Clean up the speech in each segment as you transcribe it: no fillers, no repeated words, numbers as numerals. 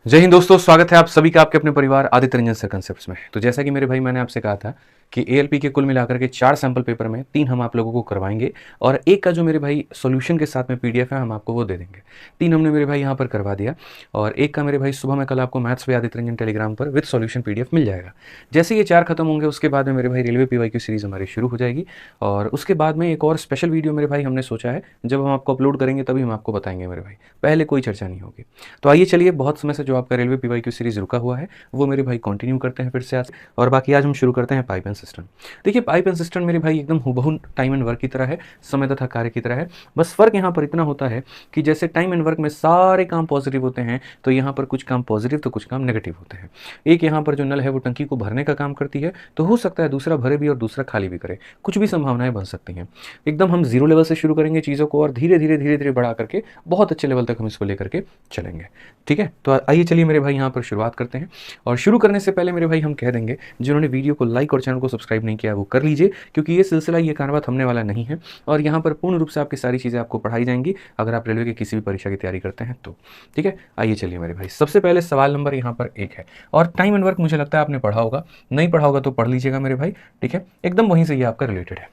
जय हिंद दोस्तों, स्वागत है आप सभी का आपके अपने परिवार आदित्य रंजन सर कंसेप्ट्स में। तो जैसा कि मेरे भाई मैंने आपसे कहा था कि एएलपी के कुल मिलाकर के 4 सैंपल पेपर में 3 हम आप लोगों को करवाएंगे और एक का जो मेरे भाई सॉल्यूशन के साथ में पीडीएफ है हम आपको वो दे देंगे। 3 हमने मेरे भाई यहाँ पर करवा दिया और एक का मेरे भाई सुबह में कल आपको मैथ्स पे आदित्य रंजन टेलीग्राम पर विद सॉल्यूशन पीडीएफ मिल जाएगा। जैसे ये 4 खत्म होंगे उसके बाद में मेरे भाई रेलवे पीवाईक्यू सीरीज हमारी शुरू हो जाएगी और उसके बाद में एक और स्पेशल वीडियो मेरे भाई हमने सोचा है जब हम आपको अपलोड करेंगे तभी हम आपको बताएंगे मेरे भाई, पहले कोई चर्चा नहीं होगी। तो आइए चलिए, बहुत समय से जो आपका रेलवे पीवाईक्यू सीरीज रुका हुआ है वो मेरे भाई कंटिन्यू करते हैं फिर से आज। और बाकी आज हम शुरू करते हैं पाइप एंड सिस्टम। देखिए, पाइप एंड सिस्टम मेरे भाई एकदम हुबहू टाइम एंड वर्क की तरह है, समय तथा कार्य की तरह है। बस फर्क यहाँ पर इतना होता है कि जैसे टाइम एंड वर्क में सारे काम पॉजिटिव होते हैं तो यहाँ पर कुछ काम पॉजिटिव तो कुछ काम नेगेटिव होते हैं। एक यहाँ पर जो नल है वो टंकी को भरने का काम करती है, तो हो सकता है दूसरा भरे भी और दूसरा खाली भी करे, कुछ भी संभावनाएं बन सकती हैं। एकदम हम जीरो लेवल से शुरू करेंगे चीज़ों को और धीरे धीरे धीरे धीरे बढ़ा करके बहुत अच्छे लेवल तक हम इसको लेकर के चलेंगे। ठीक है, तो आइए चलिए मेरे भाई यहाँ पर शुरुआत करते हैं। और शुरू करने से पहले मेरे भाई हम कह देंगे, जिन्होंने वीडियो को लाइक और चैनल को सब्सक्राइब नहीं किया वो कर लीजिए, क्योंकि ये सिलसिला ये कानवा थमने वाला नहीं है और यहाँ पर पूर्ण रूप से आपकी सारी चीज़ें आपको पढ़ाई जाएंगी अगर आप रेलवे की किसी भी परीक्षा की तैयारी करते हैं तो। ठीक है, आइए चलिए मेरे भाई, सबसे पहले सवाल नंबर यहाँ पर 1 है और टाइम एंड वर्क मुझे लगता है आपने पढ़ा होगा, नहीं पढ़ा होगा तो पढ़ लीजिएगा मेरे भाई। ठीक है, एकदम वहीं से ये आपका रिलेटेड है।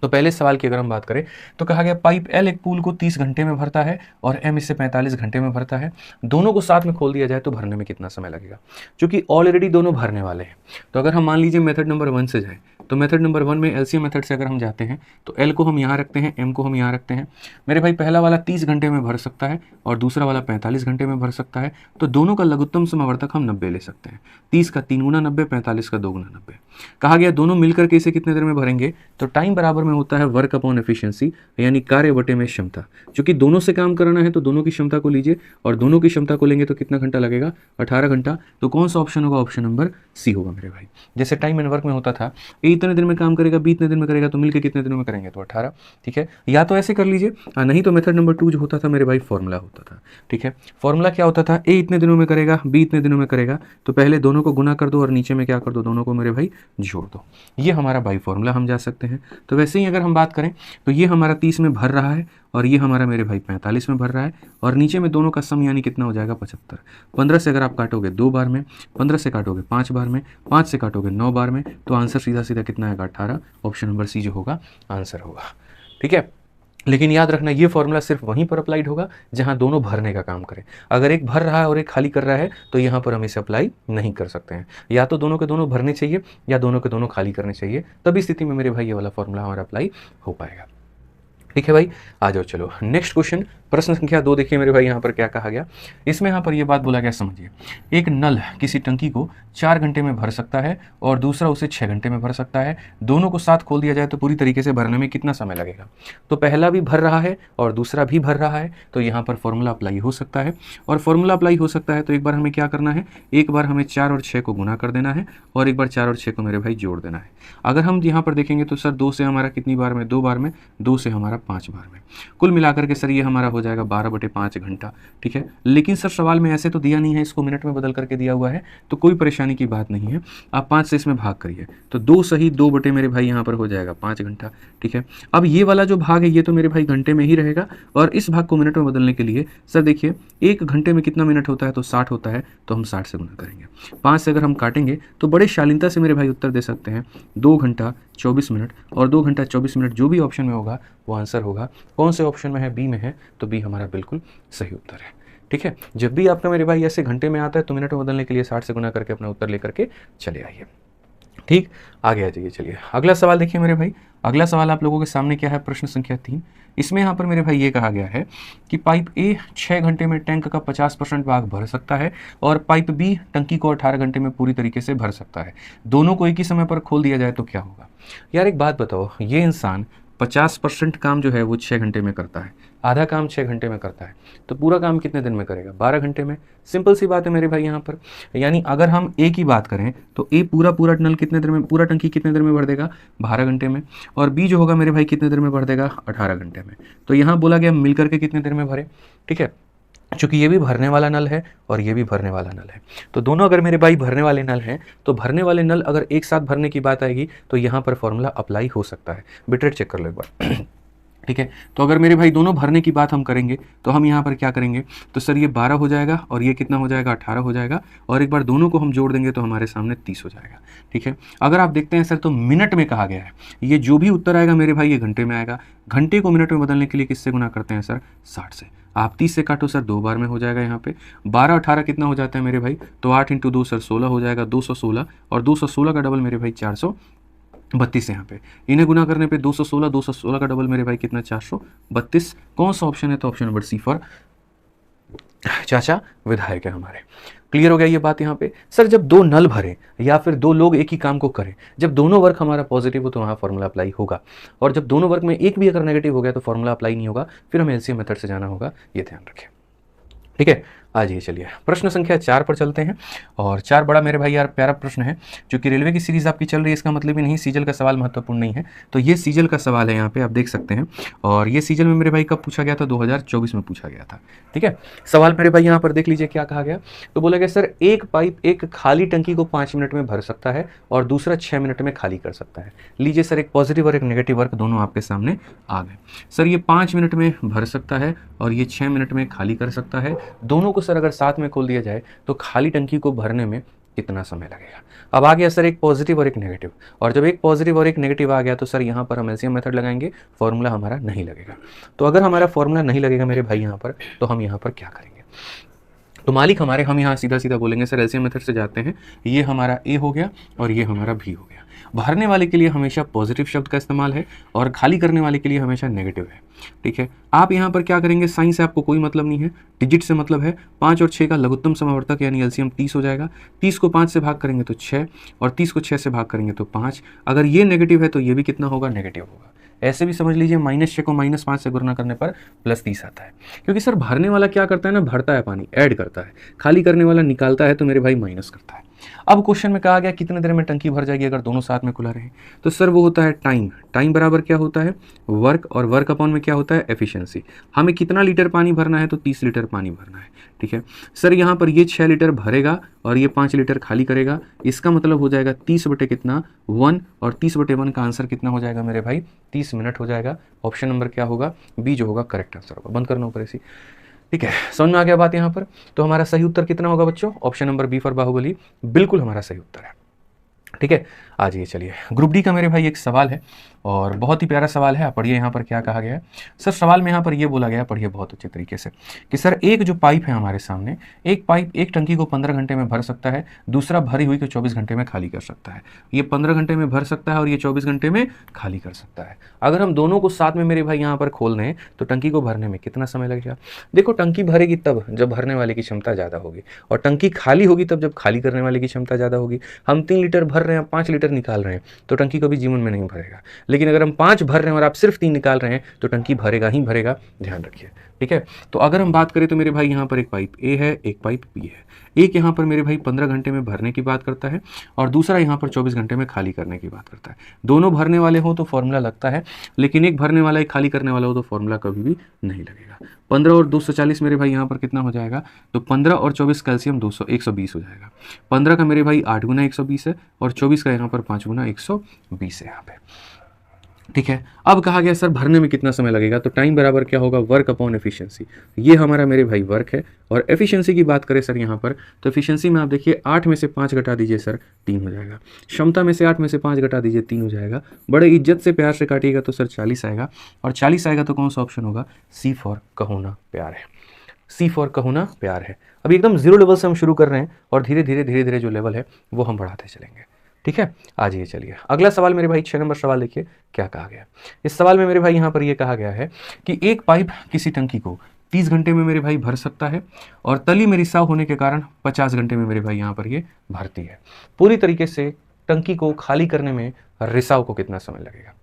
तो पहले सवाल की अगर हम बात करें तो कहा गया पाइप एल एक पूल को 30 घंटे में भरता है और एम इसे 45 घंटे में भरता है। दोनों को साथ में खोल दिया जाए तो भरने में कितना समय लगेगा? क्योंकि ऑलरेडी दोनों भरने वाले हैं, तो अगर हम मान लीजिए मेथड नंबर 1 से जाए तो मेथड नंबर 1 में एलसीएम मेथड से अगर हम जाते हैं तो एल को हम यहाँ रखते हैं, एम को हम यहाँ रखते हैं। मेरे भाई पहला वाला 30 घंटे में भर सकता है और दूसरा वाला 45 घंटे में भर सकता है, तो दोनों का लघुत्तम समावर्तक हम 90 ले सकते हैं। 30 का 3 गुना 90, 45 का 2 गुना 90। कहा गया दोनों मिलकर के इसे कितने देर में भरेंगे, तो टाइम बराबर में होता है वर्क अपॉन एफिशिएंसी, यानी कार्य बटे में क्षमता। क्योंकि दोनों से काम कराना है तो दोनों की क्षमता को लीजिए और दोनों की क्षमता को लेंगे तो कितना घंटा लगेगा? 18 घंटा। तो कौन सा ऑप्शन होगा? ऑप्शन नंबर सी होगा मेरे भाई। जैसे टाइम एंड वर्क में होता था ए इतने दिन में काम करेगा, बी इतने दिन में करेगा, तो मिलकर कितने दिनों में करेंगे? तो 18। ठीक है, या तो ऐसे कर लीजिए, नहीं तो मेथड नंबर 2 जो होता था मेरे भाई फॉर्मूला होता था। ठीक है, फॉर्मूला क्या होता था? ए इतने दिनों में करेगा, बी इतने दिनों में करेगा, तो पहले दोनों को गुना कर दो और नीचे में क्या कर दो? दोनों को मेरे भाई जोड़ दो। ये हमारा बाई फॉर्मूला हम जा सकते हैं। तो वैसे ही अगर हम बात करें तो ये हमारा 30 में भर रहा है और ये हमारा मेरे भाई 45 में भर रहा है और नीचे में दोनों का सम यानी कितना हो जाएगा? 75। 15 से अगर आप काटोगे 2 बार में, 15 से काटोगे 5 बार में, 5 से काटोगे 9 बार में, तो आंसर सीधा सीधा कितना आएगा? 18। ऑप्शन नंबर सी जो होगा आंसर होगा। ठीक है, लेकिन याद रखना ये फॉर्मूला सिर्फ वहीं पर अप्लाइड होगा जहां दोनों भरने का काम करें। अगर एक भर रहा है और एक खाली कर रहा है तो यहाँ पर हम इसे अप्लाई नहीं कर सकते हैं। या तो दोनों के दोनों भरने चाहिए या दोनों के दोनों खाली करने चाहिए, तभी स्थिति में मेरे भाई ये वाला फॉर्मूला हमारा अप्लाई हो पाएगा। ठीक है भाई, आ जाओ चलो नेक्स्ट क्वेश्चन, प्रश्न संख्या 2 देखिए मेरे भाई यहाँ पर क्या कहा गया। इसमें यहाँ पर ये बात बोला गया, समझिए। एक नल किसी टंकी को 4 घंटे में भर सकता है और दूसरा उसे 6 घंटे में भर सकता है। दोनों को साथ खोल दिया जाए तो पूरी तरीके से भरने में कितना समय लगेगा? तो पहला भी भर रहा है और दूसरा भी भर रहा है, तो यहाँ पर फॉर्मूला अप्लाई हो सकता है। और फॉर्मूला अप्लाई हो सकता है तो एक बार हमें क्या करना है? एक बार हमें 4 और 6 को गुना कर देना है और एक बार 4 और 6 को मेरे भाई जोड़ देना है। अगर हम यहाँ पर देखेंगे तो सर 2 से हमारा कितनी बार में? 2 बार में, 2 से हमारा 5 बार में, कुल मिलाकर के सर ये हमारा हो जाएगा 12/5 घंटा। ठीक है, लेकिन सर सवाल में ऐसे तो दिया नहीं है, इसको मिनट में बदल करके दिया हुआ है, तो कोई परेशानी की बात नहीं है। आप 5 से इसमें भाग करिए तो 2 सही 2 बटे मेरे भाई यहाँ पर हो जाएगा 5 घंटा। ठीक है, अब ये वाला जो भाग है ये तो मेरे भाई घंटे में ही रहेगा और इस भाग को मिनट में बदलने के लिए सर देखिए 1 घंटे में कितना मिनट होता है? तो 60 होता है, तो हम 60 से गुना करेंगे। 5 से अगर हम काटेंगे तो बड़े शालीनता से मेरे भाई उत्तर दे सकते हैं 2 घंटा 24 मिनट, और 2 घंटा 24 मिनट जो भी ऑप्शन में होगा वो आंसर होगा। कौन से ऑप्शन में है? बी में है, तो बी हमारा बिल्कुल सही उत्तर है। ठीक है, जब भी आपका मेरे भाई ऐसे घंटे में आता है तो मिनट में बदलने के लिए 60 से गुना करके अपना उत्तर लेकर के चले आइए। ठीक, आगे आ जाइए। चलिए अगला सवाल देखिए मेरे भाई। अगला सवाल आप लोगों के सामने क्या है? प्रश्न संख्या 3। इसमें यहाँ पर मेरे भाई ये कहा गया है कि पाइप ए 6 घंटे में टैंक का 50% भाग भर सकता है और पाइप बी टंकी को 18 घंटे में पूरी तरीके से भर सकता है। दोनों को एक ही समय पर खोल दिया जाए तो क्या होगा? यार एक बात बताओ, ये इंसान 50% काम जो है वो 6 घंटे में करता है, आधा काम 6 घंटे में करता है, तो पूरा काम कितने दिन में करेगा? 12 घंटे में। सिंपल सी बात है मेरे भाई यहाँ पर। यानी अगर हम ए की बात करें तो ए पूरा नल कितने देर में, पूरा टंकी कितने देर में भर देगा? 12 घंटे में। और बी जो होगा मेरे भाई कितने देर में भर देगा? 18 घंटे में। तो यहाँ बोला गया मिलकर के कितने देर में भरे। ठीक है, चूंकि ये भी भरने वाला नल है और ये भी भरने वाला नल है, तो दोनों अगर मेरे भाई भरने वाले नल हैं तो भरने वाले नल अगर एक साथ भरने की बात आएगी तो यहाँ पर फॉर्मूला अप्लाई हो सकता है। बिटरेट चेक कर लो एक बार। ठीक है। तो अगर मेरे भाई दोनों भरने की बात हम करेंगे तो हम यहाँ पर क्या करेंगे, तो सर ये 12 हो जाएगा और ये कितना हो जाएगा, 18 हो जाएगा, और एक बार दोनों को हम जोड़ देंगे तो हमारे सामने 30 हो जाएगा। ठीक है। अगर आप देखते हैं सर तो मिनट में कहा गया है, ये जो भी उत्तर आएगा मेरे भाई ये घंटे में आएगा। घंटे को मिनट में बदलने के लिए किससे गुना करते हैं सर, 60 से। आप 30 से काटो सर, 2 बार में हो जाएगा। यहाँ पे 12 18 कितना हो जाता है मेरे भाई, तो 8 इंटू 2 सर 16 हो जाएगा, 216, और 216 का डबल मेरे भाई 432 है। यहाँ पे इन्हें गुना करने पे 216, 216 का डबल मेरे भाई कितना, 432। कौन सा ऑप्शन है, तो ऑप्शन नंबर सी फॉर चाचा विधायक है हमारे। क्लियर हो गया ये बात यहाँ पे। सर जब दो नल भरे या फिर दो लोग एक ही काम को करें, जब दोनों वर्क हमारा पॉजिटिव हो तो वहाँ फॉर्मूला अप्लाई होगा, और जब दोनों वर्क में एक भी अगर नेगेटिव हो गया तो फॉर्मूला अप्लाई नहीं होगा, फिर हमें एलसीएम मेथड से जाना होगा, ये ध्यान रखें। ठीक है। आज ये चलिए प्रश्न संख्या 4 पर चलते हैं, और 4 बड़ा मेरे भाई यार प्यारा प्रश्न है। क्योंकि रेलवे की सीरीज आपकी चल रही है इसका मतलब ही नहीं सीजल का सवाल महत्वपूर्ण नहीं है, तो ये सीजल का सवाल है यहाँ पे आप देख सकते हैं। और ये सीजल में मेरे भाई कब पूछा गया था, 2024 में पूछा गया था। ठीक है। सवाल मेरे भाई यहाँ पर देख लीजिए क्या कहा गया, तो बोला गया सर एक पाइप एक खाली टंकी को 5 मिनट में भर सकता है और दूसरा 6 मिनट में खाली कर सकता है। लीजिए सर एक पॉजिटिव और एक नेगेटिव वर्क दोनों आपके सामने आ गए। सर ये 5 मिनट में भर सकता है और ये 6 मिनट में खाली कर सकता है। दोनों को सर अगर साथ में खोल दिया जाए तो खाली टंकी को भरने में कितना समय लगेगा। अब आ गया सर एक पॉजिटिव और एक नेगेटिव, और जब एक पॉजिटिव और एक नेगेटिव आ गया तो सर यहाँ पर हम एलसीएम मेथड लगाएंगे, फॉर्मूला हमारा नहीं लगेगा। तो अगर हमारा फॉर्मूला नहीं लगेगा मेरे भाई यहाँ पर, तो हम यहाँ पर क्या करेंगे, तो मालिक हमारे, हम यहाँ सीधा सीधा बोलेंगे सर एलसीएम मेथड से जाते हैं, ये हमारा ए हो गया और ये हमारा बी हो गया। भरने वाले के लिए हमेशा पॉजिटिव शब्द का इस्तेमाल है और खाली करने वाले के लिए हमेशा नेगेटिव है। ठीक है। आप यहाँ पर क्या करेंगे, साइन से आपको कोई मतलब नहीं है, डिजिट से मतलब है। 5 और 6 का लघुत्तम समावर्तक यानी एलसीएम 30 हो जाएगा। 30 को 5 से भाग करेंगे तो 6, और 30 को 6 से भाग करेंगे तो 5। अगर ये नेगेटिव है तो ये भी कितना होगा, नेगेटिव होगा। ऐसे भी समझ लीजिए -6 को -5 से गुणा करने पर +30 आता है। क्योंकि सर भरने वाला क्या करता है ना, भरता है पानी, ऐड करता है। खाली करने वाला निकालता है तो मेरे भाई माइनस करता है। अब क्वेश्चन में कहा गया कितने देर में टंकी भर जाएगी अगर दोनों साथ में खुला रहे, तो सर वो होता है टाइम। टाइम बराबर क्या होता है, वर्क, और वर्क अपॉन में क्या होता है, एफिशिएंसी। हमें कितना लीटर पानी भरना है, तो 30 लीटर पानी भरना है। ठीक है। सर यहाँ पर ये 6 लीटर भरेगा और ये 5 लीटर खाली करेगा, इसका मतलब हो जाएगा 30 बटे कितना, 1, और 30 बटे 1 का आंसर कितना हो जाएगा मेरे भाई, 30 मिनट हो जाएगा। ऑप्शन नंबर क्या होगा, बी जो होगा करेक्ट आंसर होगा। बंद करना ऊपर ऐसी। ठीक है, समझ में आ गया बात यहाँ पर। तो हमारा सही उत्तर कितना होगा बच्चों, option number B for Baahubali बिल्कुल हमारा सही उत्तर है। ठीक है। आज ये चलिए ग्रुप डी का मेरे भाई एक सवाल है, और बहुत ही प्यारा सवाल है। आप पढ़िए यहाँ पर क्या कहा गया है। सर सवाल में यहाँ पर ये बोला गया है, पढ़िए बहुत अच्छे तरीके से, कि सर एक जो पाइप है हमारे सामने, एक पाइप एक टंकी को 15 घंटे में भर सकता है, दूसरा भरी हुई को 24 घंटे में खाली कर सकता है। ये 15 घंटे में भर सकता है और ये 24 घंटे में खाली कर सकता है। अगर हम दोनों को साथ में मेरे भाई यहाँ पर खोल दें तो टंकी को भरने में कितना समय लगेगा। देखो टंकी भरेगी तब जब भरने वाले की क्षमता ज़्यादा होगी, और टंकी खाली होगी तब जब खाली करने वाले की क्षमता ज़्यादा होगी। हम 3 लीटर भर रहे हैं, 5 लीटर निकाल रहे हैं, तो टंकी कभी जीवन में नहीं भरेगा। लेकिन अगर हम 5 भर रहे हैं और आप सिर्फ 3 निकाल रहे हैं तो टंकी भरेगा ही भरेगा, ध्यान रखिए। ठीक है। तो अगर हम बात करें तो मेरे भाई यहाँ पर एक पाइप ए है, एक पाइप बी है। एक यहाँ पर मेरे भाई 15 घंटे में भरने की बात करता है और दूसरा यहाँ पर 24 घंटे में खाली करने की बात करता है। दोनों भरने वाले हो तो फॉर्मूला लगता है, लेकिन एक भरने वाला एक खाली करने वाला हो तो फॉर्मूला कभी भी नहीं लगेगा। 15 और 240 मेरे भाई यहाँ पर कितना हो जाएगा, तो 15 और 24 कैल्शियम 120 हो जाएगा। 15 का मेरे भाई 8 गुना 120 है और 24 का यहाँ पर 5 गुना 120 है यहाँ पे। ठीक है। अब कहा गया सर भरने में कितना समय लगेगा, तो टाइम बराबर क्या होगा, वर्क अपॉन एफिशिएंसी। ये हमारा मेरे भाई वर्क है, और एफिशिएंसी की बात करें सर यहाँ पर, तो एफिशिएंसी में आप देखिए 8 में से 5 घटा दीजिए सर 3 हो जाएगा। क्षमता में से 8 में से 5 घटा दीजिए 3 हो जाएगा। बड़े इज्जत से प्यार से काटिएगा तो सर 40 आएगा, और 40 आएगा तो कौन सा ऑप्शन होगा, सी फॉर कहोना प्यार है। सी फॉर कहोना प्यार है। अभी एकदम जीरो लेवल से हम शुरू कर रहे हैं और धीरे धीरे जो लेवल है वो हम बढ़ाते चलेंगे। ठीक है। आज ये चलिए अगला सवाल मेरे भाई 6 नंबर सवाल देखिए क्या कहा गया। इस सवाल में मेरे भाई यहाँ पर ये कहा गया है कि एक पाइप किसी टंकी को 30 घंटे में मेरे भाई भर सकता है, और तली में रिसाव होने के कारण 50 घंटे में मेरे भाई यहाँ पर ये भरती है। पूरी तरीके से टंकी को खाली करने में रिसाव को कितना समय लगेगा।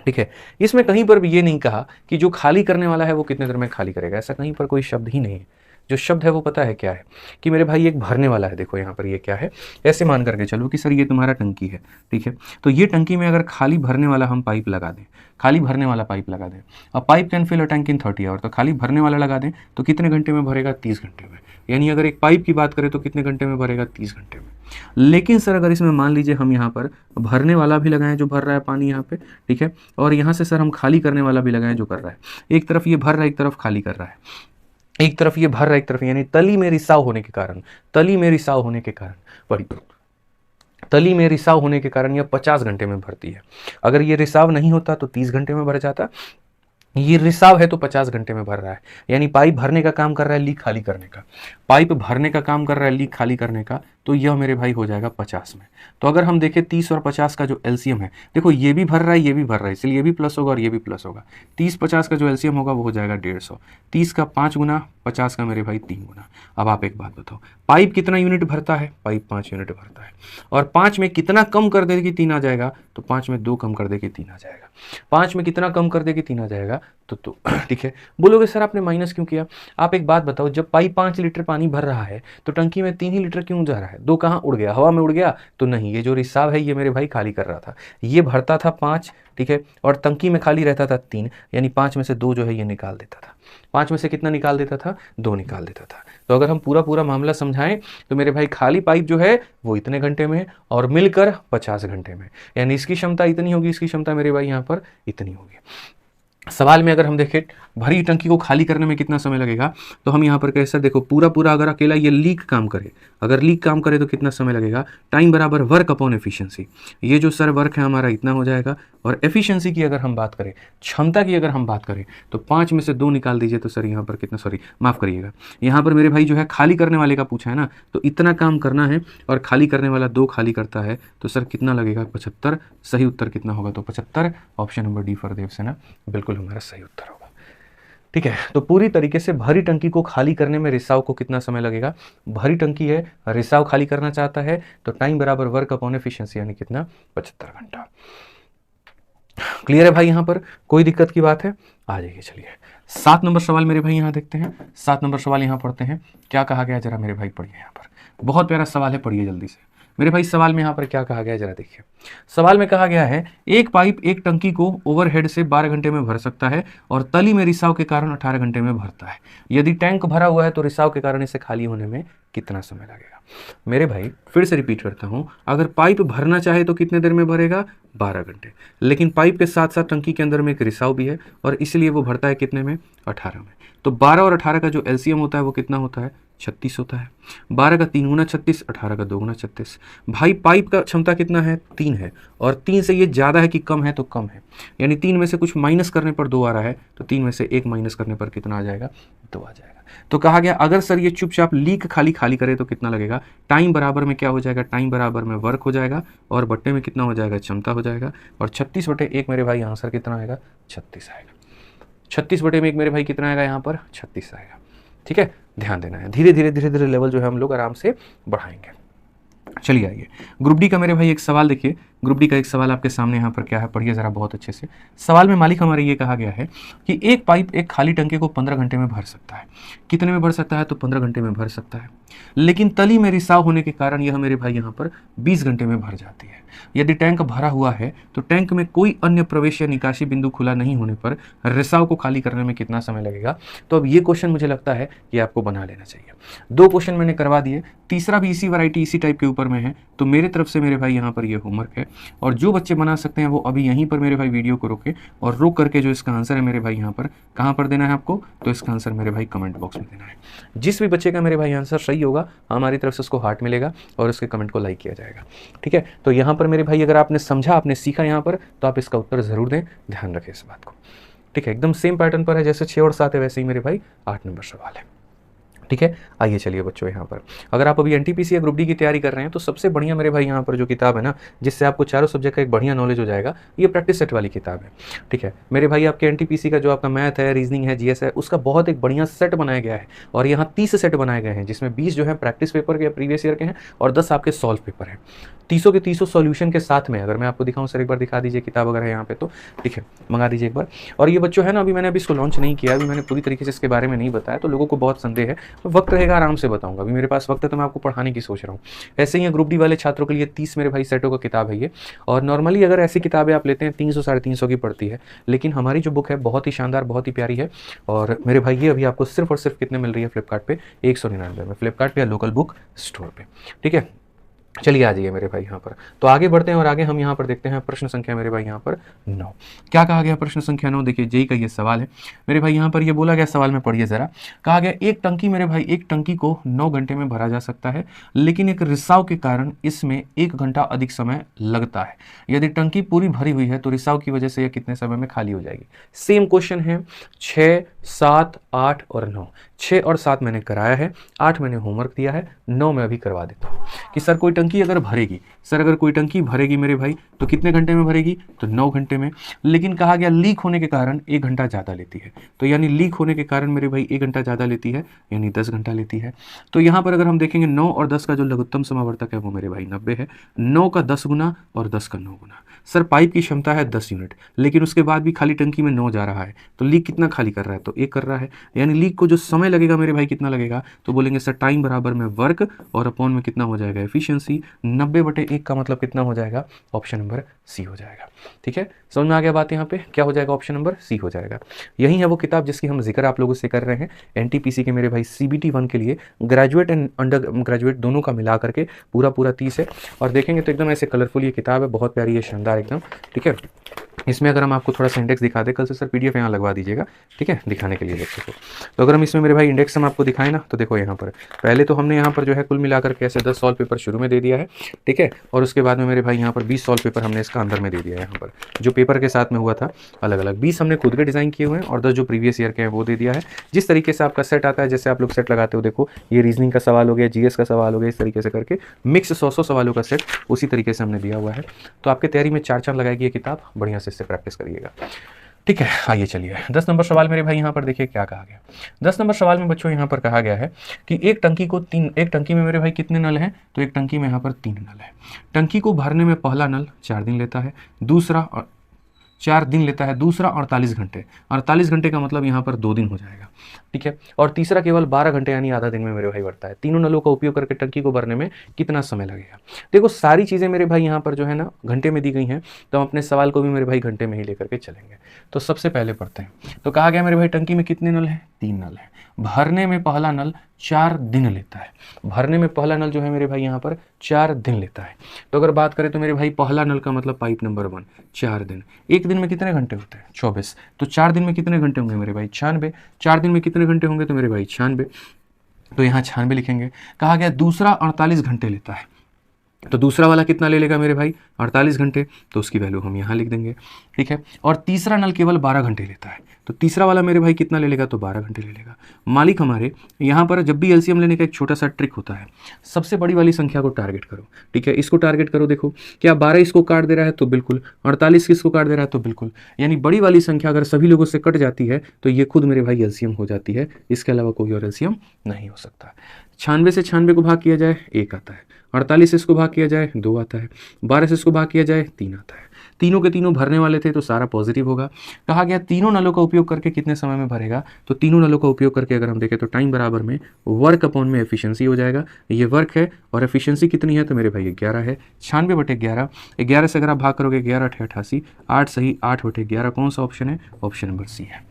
ठीक है। इसमें कहीं पर भी ये नहीं कहा कि जो खाली करने वाला है वो कितने देर में खाली करेगा, ऐसा कहीं पर कोई शब्द ही नहीं है। जो शब्द है वो पता है क्या है कि मेरे भाई एक भरने वाला है। देखो यहाँ पर ये क्या है, ऐसे मान करके चलो कि सर ये तुम्हारा टंकी है, ठीक है। तो ये टंकी में अगर खाली भरने वाला हम पाइप लगा दें, खाली भरने वाला पाइप लगा दें, अब pipe can fill a tank in 30 hour, तो खाली भरने वाला लगा दें तो कितने घंटे में भरेगा? 30 घंटे में। यानी अगर एक पाइप की बात करें तो कितने घंटे में भरेगा? 30 घंटे में। लेकिन सर अगर इसमें मान लीजिए हम यहाँ पर भरने वाला भी लगाएं जो भर रहा है पानी यहाँ पे, ठीक है, और यहाँ से सर हम खाली करने वाला भी लगाएं जो कर रहा है, एक तरफ ये भर रहा है एक तरफ खाली कर रहा है, एक तरफ ये भर रहा है एक तरफ, यानी तली में रिसाव होने के कारण, तली में रिसाव होने के कारण, बड़ी तली में रिसाव होने के कारण यह 50 घंटे में भरती है। अगर ये रिसाव नहीं होता तो 30 घंटे में भर जाता, ये रिसाव है तो 50 घंटे में भर रहा है। यानी पाइप भरने का काम कर रहा है, लीक खाली करने का, पाइप भरने का काम कर रहा है, लीक खाली करने का, तो यह मेरे भाई हो जाएगा 50 में। तो अगर हम देखें 30 और 50 का जो एलसीएम है, देखो ये भी भर रहा है ये भी भर रहा है, इसलिए ये भी प्लस होगा और ये भी प्लस होगा। 30-50 का जो एलसीएम होगा वो हो जाएगा 150। 30 का 5 गुना, 50 का मेरे भाई 3 गुना। अब आप एक बात बताओ, पाइप कितना यूनिट भरता है? पाइप 5 यूनिट भरता है। और 5 में कितना कम कर दे कि 3 आ जाएगा? तो 5 में 2 कम कर दे कि 3 आ जाएगा। 5 में कितना कम कर दे कि 3 आ जाएगा? तो ठीक है। बोलोगे सर आपने माइनस क्यों किया? आप एक बात बताओ, जब पाइप 5 लीटर पानी भर रहा है तो टंकी में 3 ही लीटर क्यों जा रहा है? 2 कहाँ उड़ गया? हवा में उड़ गया? तो नहीं, ये जो रिसाव है ये मेरे भाई खाली कर रहा था। ये भरता था 5, ठीक है, और टंकी में खाली रहता था 3, यानी 5 में से 2 जो है ये निकाल देता था। 5 में से कितना निकाल देता था? 2 निकाल देता था। तो अगर हम पूरा मामला समझाएं तो मेरे भाई खाली पाइप जो है वो इतने घंटे में और मिलकर 50 घंटे में, यानी इसकी क्षमता इतनी होगी, इसकी क्षमता मेरे भाई यहाँ पर इतनी होगी। सवाल में अगर हम देखें भरी टंकी को खाली करने में कितना समय लगेगा, तो हम यहाँ पर कैसे देखो, पूरा अगर अकेला ये लीक काम करे, अगर लीक काम करे तो कितना समय लगेगा? टाइम बराबर वर्क अपॉन एफिशिएंसी। ये जो सर वर्क है हमारा इतना हो जाएगा, और एफिशिएंसी की अगर हम बात करें, क्षमता की अगर हम बात करें, तो 5 में से 2 निकाल दीजिए तो सर यहाँ पर कितना, सॉरी माफ़ करिएगा, यहाँ पर मेरे भाई जो है खाली करने वाले का पूछा है ना, तो इतना काम करना है और खाली करने वाला 2 खाली करता है, तो सर कितना लगेगा? 75। सही उत्तर कितना होगा? तो 75। Option number D for Devasena बिल्कुल हमारा सही उत्तर होगा। ठीक है, तो पूरी तरीके से भरी टंकी को खाली करने में रिसाव को कितना समय लगेगा? भरी टंकी है, रिसाव खाली करना चाहता है, तो टाइम बराबर वर्क अपॉन एफिशिएंसी, यानी कितना? 75 घंटा। क्लियर है भाई? यहां पर कोई दिक्कत की बात है? आ जाइए, चलिए 7 नंबर सवाल मेरे भाई यहां देखते हैं। 7 नंबर सवाल यहां पढ़ते हैं, क्या कहा गया जरा मेरे भाई पढ़िए। यहां पर बहुत प्यारा सवाल है, पढ़िए जल्दी से मेरे भाई। सवाल में यहाँ पर क्या कहा गया है जरा देखिए। सवाल में कहा गया है एक पाइप एक टंकी को ओवरहेड से 12 घंटे में भर सकता है और तली में रिसाव के कारण 18 घंटे में भरता है। यदि टैंक भरा हुआ है तो रिसाव के कारण इसे खाली होने में कितना समय लगेगा? मेरे भाई फिर से रिपीट करता हूं, अगर पाइप भरना चाहे तो कितने देर में भरेगा? 12 घंटे। लेकिन पाइप के साथ साथ टंकी के अंदर में एक रिसाव भी है और इसलिए वो भरता है कितने में? 18 में। तो 12 और 18 का जो एलसीएम होता है वो कितना होता है? 36 होता है। 12 का 3 गुना 36, 18 का 2 गुना 36। भाई पाइप का क्षमता कितना है? 3 है, और 3 से ये ज़्यादा है कि कम है? तो कम है, यानी 3 में से कुछ माइनस करने पर 2 आ रहा है, तो 3 में से 1 माइनस करने पर कितना आ जाएगा? 2 आ जाएगा। तो कहा गया अगर सर ये चुपचाप लीक खाली करे तो कितना लगेगा? टाइम बराबर में क्या हो जाएगा? टाइम बराबर में वर्क हो जाएगा, और बट्टे में कितना हो जाएगा? क्षमता हो जाएगा, और 36/1 मेरे भाई आंसर कितना आएगा? 36 आएगा। 36/1 मेरे भाई कितना आएगा? यहाँ पर 36 आएगा। ठीक है, ध्यान देना है। धीरे धीरे लेवल जो है हम लोग आराम से बढ़ाएंगे। चलिए आइए, ग्रुप डी का मेरे भाई एक सवाल देखिए। ग्रुप डी का एक सवाल आपके सामने यहाँ पर क्या है, पढ़िए जरा बहुत अच्छे से। सवाल में मालिक हमारे ये कहा गया है कि एक पाइप एक खाली टंकी को 15 घंटे में भर सकता है। कितने में भर सकता है? तो 15 घंटे में भर सकता है, लेकिन तली में रिसाव होने के कारण यह मेरे भाई यहाँ पर 20 घंटे में भर जाती है। यदि टैंक भरा हुआ है तो टैंक में कोई अन्य प्रवेश या निकासी बिंदु खुला नहीं होने पर रिसाव को खाली करने में कितना समय लगेगा? तो अब ये क्वेश्चन मुझे लगता है ये आपको बना लेना चाहिए। 2 क्वेश्चन मैंने करवा दिए, तीसरा भी इसी वैरायटी इसी टाइप के ऊपर में है, तो मेरे तरफ से मेरे भाई यहाँ पर ये होमवर्क है। और जो बच्चे बना सकते हैं वो अभी यहीं पर मेरे भाई वीडियो को रोके और रोक करके जो इसका आंसर है मेरे भाई यहाँ पर कहाँ पर देना है आपको? तो इसका आंसर मेरे भाई कमेंट बॉक्स में देना है। जिस भी बच्चे का मेरे भाई आंसर सही होगा हमारी तरफ से उसको हार्ट मिलेगा और उसके कमेंट को लाइक किया जाएगा। ठीक है, तो यहाँ पर मेरे भाई अगर आपने समझा, आपने सीखा यहाँ पर, तो आप इसका उत्तर जरूर दें, ध्यान रखें इस बात को। ठीक है, एकदम सेम पैटर्न पर है, जैसे 6 और 7 है वैसे ही मेरे भाई 8 नंबर सवाल है। ठीक है, आइए चलिए बच्चों, यहाँ पर अगर आप अभी एनटीपीसी या ग्रुप डी की तैयारी कर रहे हैं तो सबसे बढ़िया मेरे भाई यहाँ पर जो किताब है ना, जिससे आपको चारों सब्जेक्ट का एक बढ़िया नॉलेज हो जाएगा, ये प्रैक्टिस सेट वाली किताब है। ठीक है मेरे भाई, आपके एनटीपीसी का जो आपका मैथ है, रीजनिंग है, जीएस है, उसका बहुत एक बढ़िया सेट बनाया गया है, और यहाँ 30 सेट बनाए गए हैं, जिसमें 20 जो है प्रैक्टिस पेपर के प्रीवियस ईयर के हैं और 10 आपके सॉल्व पेपर हैं। 30 के 30 सॉल्यूशन के साथ में, अगर मैं आपको दिखाऊं सर एक बार दिखा दीजिए किताब अगर है यहाँ पे तो, ठीक है मंगा दीजिए एक बार। और ये बच्चों है ना, अभी मैंने इसको लॉन्च नहीं किया, अभी मैंने पूरी तरीके से इसके बारे में नहीं बताया, तो लोगों को बहुत संदेह है, तो वक्त रहेगा आराम से बताऊंगा, अभी मेरे पास वक्त है तो मैं आपको पढ़ाने की सोच रहा हूँ। ऐसे ही ग्रुप डी वाले छात्रों के लिए 30 मेरे भाई सेटों का किताब है ये, और नॉर्मली अगर ऐसी किताबें आप लेते हैं 300 350 की पड़ती है, लेकिन हमारी जो बुक है बहुत ही शानदार, बहुत ही प्यारी है। और मेरे भाई ये अभी आपको सिर्फ और सिर्फ कितने मिल रही है फ्लिपकार्ट पे, 199 में, फ्लिपकार्ट पे या लोकल बुक स्टोर पे। ठीक है, चलिए आ जाइए मेरे भाई यहाँ पर। तो आगे बढ़ते हैं और आगे हम यहाँ पर देखते हैं प्रश्न संख्या मेरे भाई यहाँ पर 9। क्या कहा गया प्रश्न संख्या 9? देखिए जेई का ये सवाल है मेरे भाई। यहाँ पर ये बोला गया सवाल में, पढ़िए जरा। कहा गया एक टंकी मेरे भाई, एक टंकी को 9 घंटे में भरा जा सकता है, लेकिन एक रिसाव के कारण इसमें 1 घंटा अधिक समय लगता है। यदि टंकी पूरी भरी हुई है तो रिसाव की वजह से यह कितने समय में खाली हो जाएगी? सेम क्वेश्चन है, 6, 7, 8 और 9। 6 और 7 मैंने कराया है, 8 मैंने होमवर्क दिया है, 9 मैं अभी करवा देता हूँ। कि सर कोई टंकी अगर भरेगी, सर अगर कोई टंकी भरेगी मेरे भाई तो कितने घंटे में भरेगी? तो 9 घंटे में। लेकिन कहा गया लीक होने के कारण 1 घंटा ज़्यादा लेती है, तो यानी लीक होने के कारण मेरे भाई 1 घंटा ज़्यादा लेती है, यानी 10 घंटा लेती है। तो यहाँ पर अगर हम देखेंगे 9 और 10 का जो लघुत्तम समावर्तक है वो मेरे भाई 90 है। 9 का 10 गुना और 10 का 9 गुना। सर पाइप की क्षमता है 10 यूनिट, लेकिन उसके बाद भी खाली टंकी में 9 जा रहा है, तो लीक कितना खाली कर रहा है? तो 1 कर रहा है। यानी लीक को जो समय लगेगा मेरे भाई कितना लगेगा? तो बोलेंगे सर टाइम बराबर में वर्क और अपॉन में कितना हो जाएगा? एफिशिएंसी। 90/1 का मतलब कितना हो जाएगा? ऑप्शन नंबर सी हो जाएगा। ठीक है, समझ में आ गया बात? यहाँ पे क्या हो जाएगा? ऑप्शन नंबर सी हो जाएगा। यही है वो किताब जिसकी हम जिक्र आप लोगों से कर रहे हैं, एनटीपीसी के मेरे भाई CBT 1 के लिए, ग्रेजुएट एंड अंडर ग्रेजुएट दोनों का मिला करके पूरा 30 है। और देखेंगे तो एकदम ऐसे कलरफुल ये किताब है, बहुत प्यारी है, शानदार एकदम। ठीक है, इसमें अगर हम आपको थोड़ा सा इंडेक्स दिखा दें, कल से सर PDF यहाँ लगवा दीजिएगा, ठीक है, दिखाने के लिए बच्चों को। तो अगर हम इसमें मेरे भाई इंडेक्स हम आपको दिखाएं ना, तो देखो यहाँ पर पहले तो हमने यहाँ पर जो है कुल मिलाकर के ऐसे 10 सॉल्व पेपर शुरू में दे दिया है, ठीक है, और उसके बाद में मेरे भाई यहाँ पर 20 सॉल्व पेपर हमने इसका अंदर में दे दिया है। यहाँ पर जो पेपर के साथ में हुआ था अलग अलग 20 हमने खुद के डिज़ाइन किए हुए हैं, और 10 जो प्रीवियस ईयर के हैं वो दे दिया है। जिस तरीके से आपका सेट आता है, जैसे आप लोग सेट लगाते हो, देखो ये रीजनिंग का सवाल हो गया, GS का सवाल हो गया, इस तरीके से करके मिक्स 100 सवालों का सेट उसी तरीके से हमने दिया हुआ है। तो आपके तैयारी में 4 चांद लगाएगी ये किताब, बढ़िया से इससे प्रैक्टिस करिएगा। ठीक है, आइए चलिए 10 नंबर सवाल मेरे भाई यहाँ पर देखिए क्या कहा गया। 10 नंबर सवाल में बच्चों यहाँ पर कहा गया है कि एक टंकी में मेरे भाई कितने नल हैं? तो एक टंकी में यहाँ पर 3 नल है। टंकी को भरने में पहला नल 4 दिन लेता है, दूसरा 4 दिन लेता है, दूसरा 48 घंटे। 48 घंटे का मतलब यहाँ पर 2 दिन हो जाएगा, ठीक है, और तीसरा केवल 12 घंटे यानी आधा दिन में मेरे भाई बढ़ता है। तीनों नलों का उपयोग करके टंकी को भरने में कितना समय लगेगा? देखो सारी चीज़ें मेरे भाई यहाँ पर जो है ना घंटे में दी गई हैं, तो हम अपने सवाल को भी मेरे भाई घंटे में ही लेकर के चलेंगे। तो सबसे पहले पढ़ते हैं। तो कहा गया मेरे भाई टंकी में कितने नल हैं? 3 नल है। भरने में पहला नल 4 दिन लेता है। भरने में पहला नल जो है मेरे भाई यहाँ पर 4 दिन लेता है। तो अगर बात करें तो मेरे भाई पहला नल का मतलब पाइप नंबर 1 4 दिन। एक दिन में कितने घंटे होते हैं? 24। तो 4 दिन में कितने घंटे होंगे मेरे भाई? 96। 4 दिन में कितने घंटे होंगे तो मेरे भाई 96, तो यहाँ 96 लिखेंगे। कहा गया दूसरा 48 घंटे लेता है, तो दूसरा वाला कितना ले लेगा मेरे भाई? 48 घंटे, तो उसकी वैल्यू हम यहाँ लिख देंगे, ठीक है। और तीसरा नल केवल 12 घंटे लेता है, तो तीसरा वाला मेरे भाई कितना ले लेगा? तो 12 घंटे ले लेगा। मालिक हमारे यहाँ पर जब भी LCM लेने का एक छोटा सा ट्रिक होता है, सबसे बड़ी वाली संख्या को टारगेट करो, ठीक है, इसको टारगेट करो। देखो क्या 12 इसको काट दे रहा है? तो बिल्कुल। 48 किसको काट दे रहा है? तो बिल्कुल। यानी बड़ी वाली संख्या अगर सभी लोगों से कट जाती है तो ये खुद मेरे भाई LCM हो जाती है, इसके अलावा कोई और LCM नहीं हो सकता। 96 से 96 को भाग किया जाए 1 आता है, 48 से इसको भाग किया जाए 2 आता है, 12 से इसको भाग किया जाए 3 आता है। तीनों के तीनों भरने वाले थे तो सारा पॉजिटिव होगा। कहा गया तीनों नलों का उपयोग करके कितने समय में भरेगा? तो तीनों नलों का उपयोग करके अगर हम देखें तो टाइम बराबर में वर्क अपॉन में एफिशिएंसी हो जाएगा। ये वर्क है और एफिशिएंसी कितनी है? तो मेरे भाई 11 है। 96/11, 11 से अगर आप भाग करोगे 11 8 88, 8 सही, 8/11 कौन सा ऑप्शन है? ऑप्शन नंबर सी है,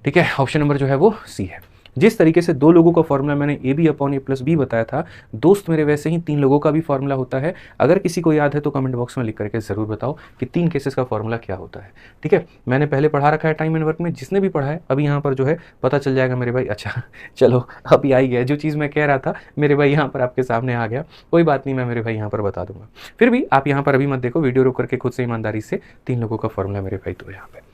ठीक है, ऑप्शन नंबर जो है वो सी है। जिस तरीके से 2 लोगों का फॉर्मूला मैंने AB/A+B बताया था, दोस्त मेरे वैसे ही 3 लोगों का भी फॉर्मूला होता है। अगर किसी को याद है तो कमेंट बॉक्स में लिख करके ज़रूर बताओ कि 3 केसेस का फॉर्मूला क्या होता है, ठीक है। मैंने पहले पढ़ा रखा है टाइम एंड वर्क में, जिसने भी पढ़ा है अभी यहाँ पर जो है पता चल जाएगा मेरे भाई। अच्छा चलो अभी आई गया, जो चीज़ मैं कह रहा था मेरे भाई यहाँ पर आपके सामने आ गया, कोई बात नहीं, मैं मेरे भाई यहाँ पर बता दूंगा। फिर भी आप यहाँ पर अभी मत देखो, वीडियो रोक करके खुद से ईमानदारी से 3 लोगों का फॉर्मूला मेरे भाई तो यहाँ पे।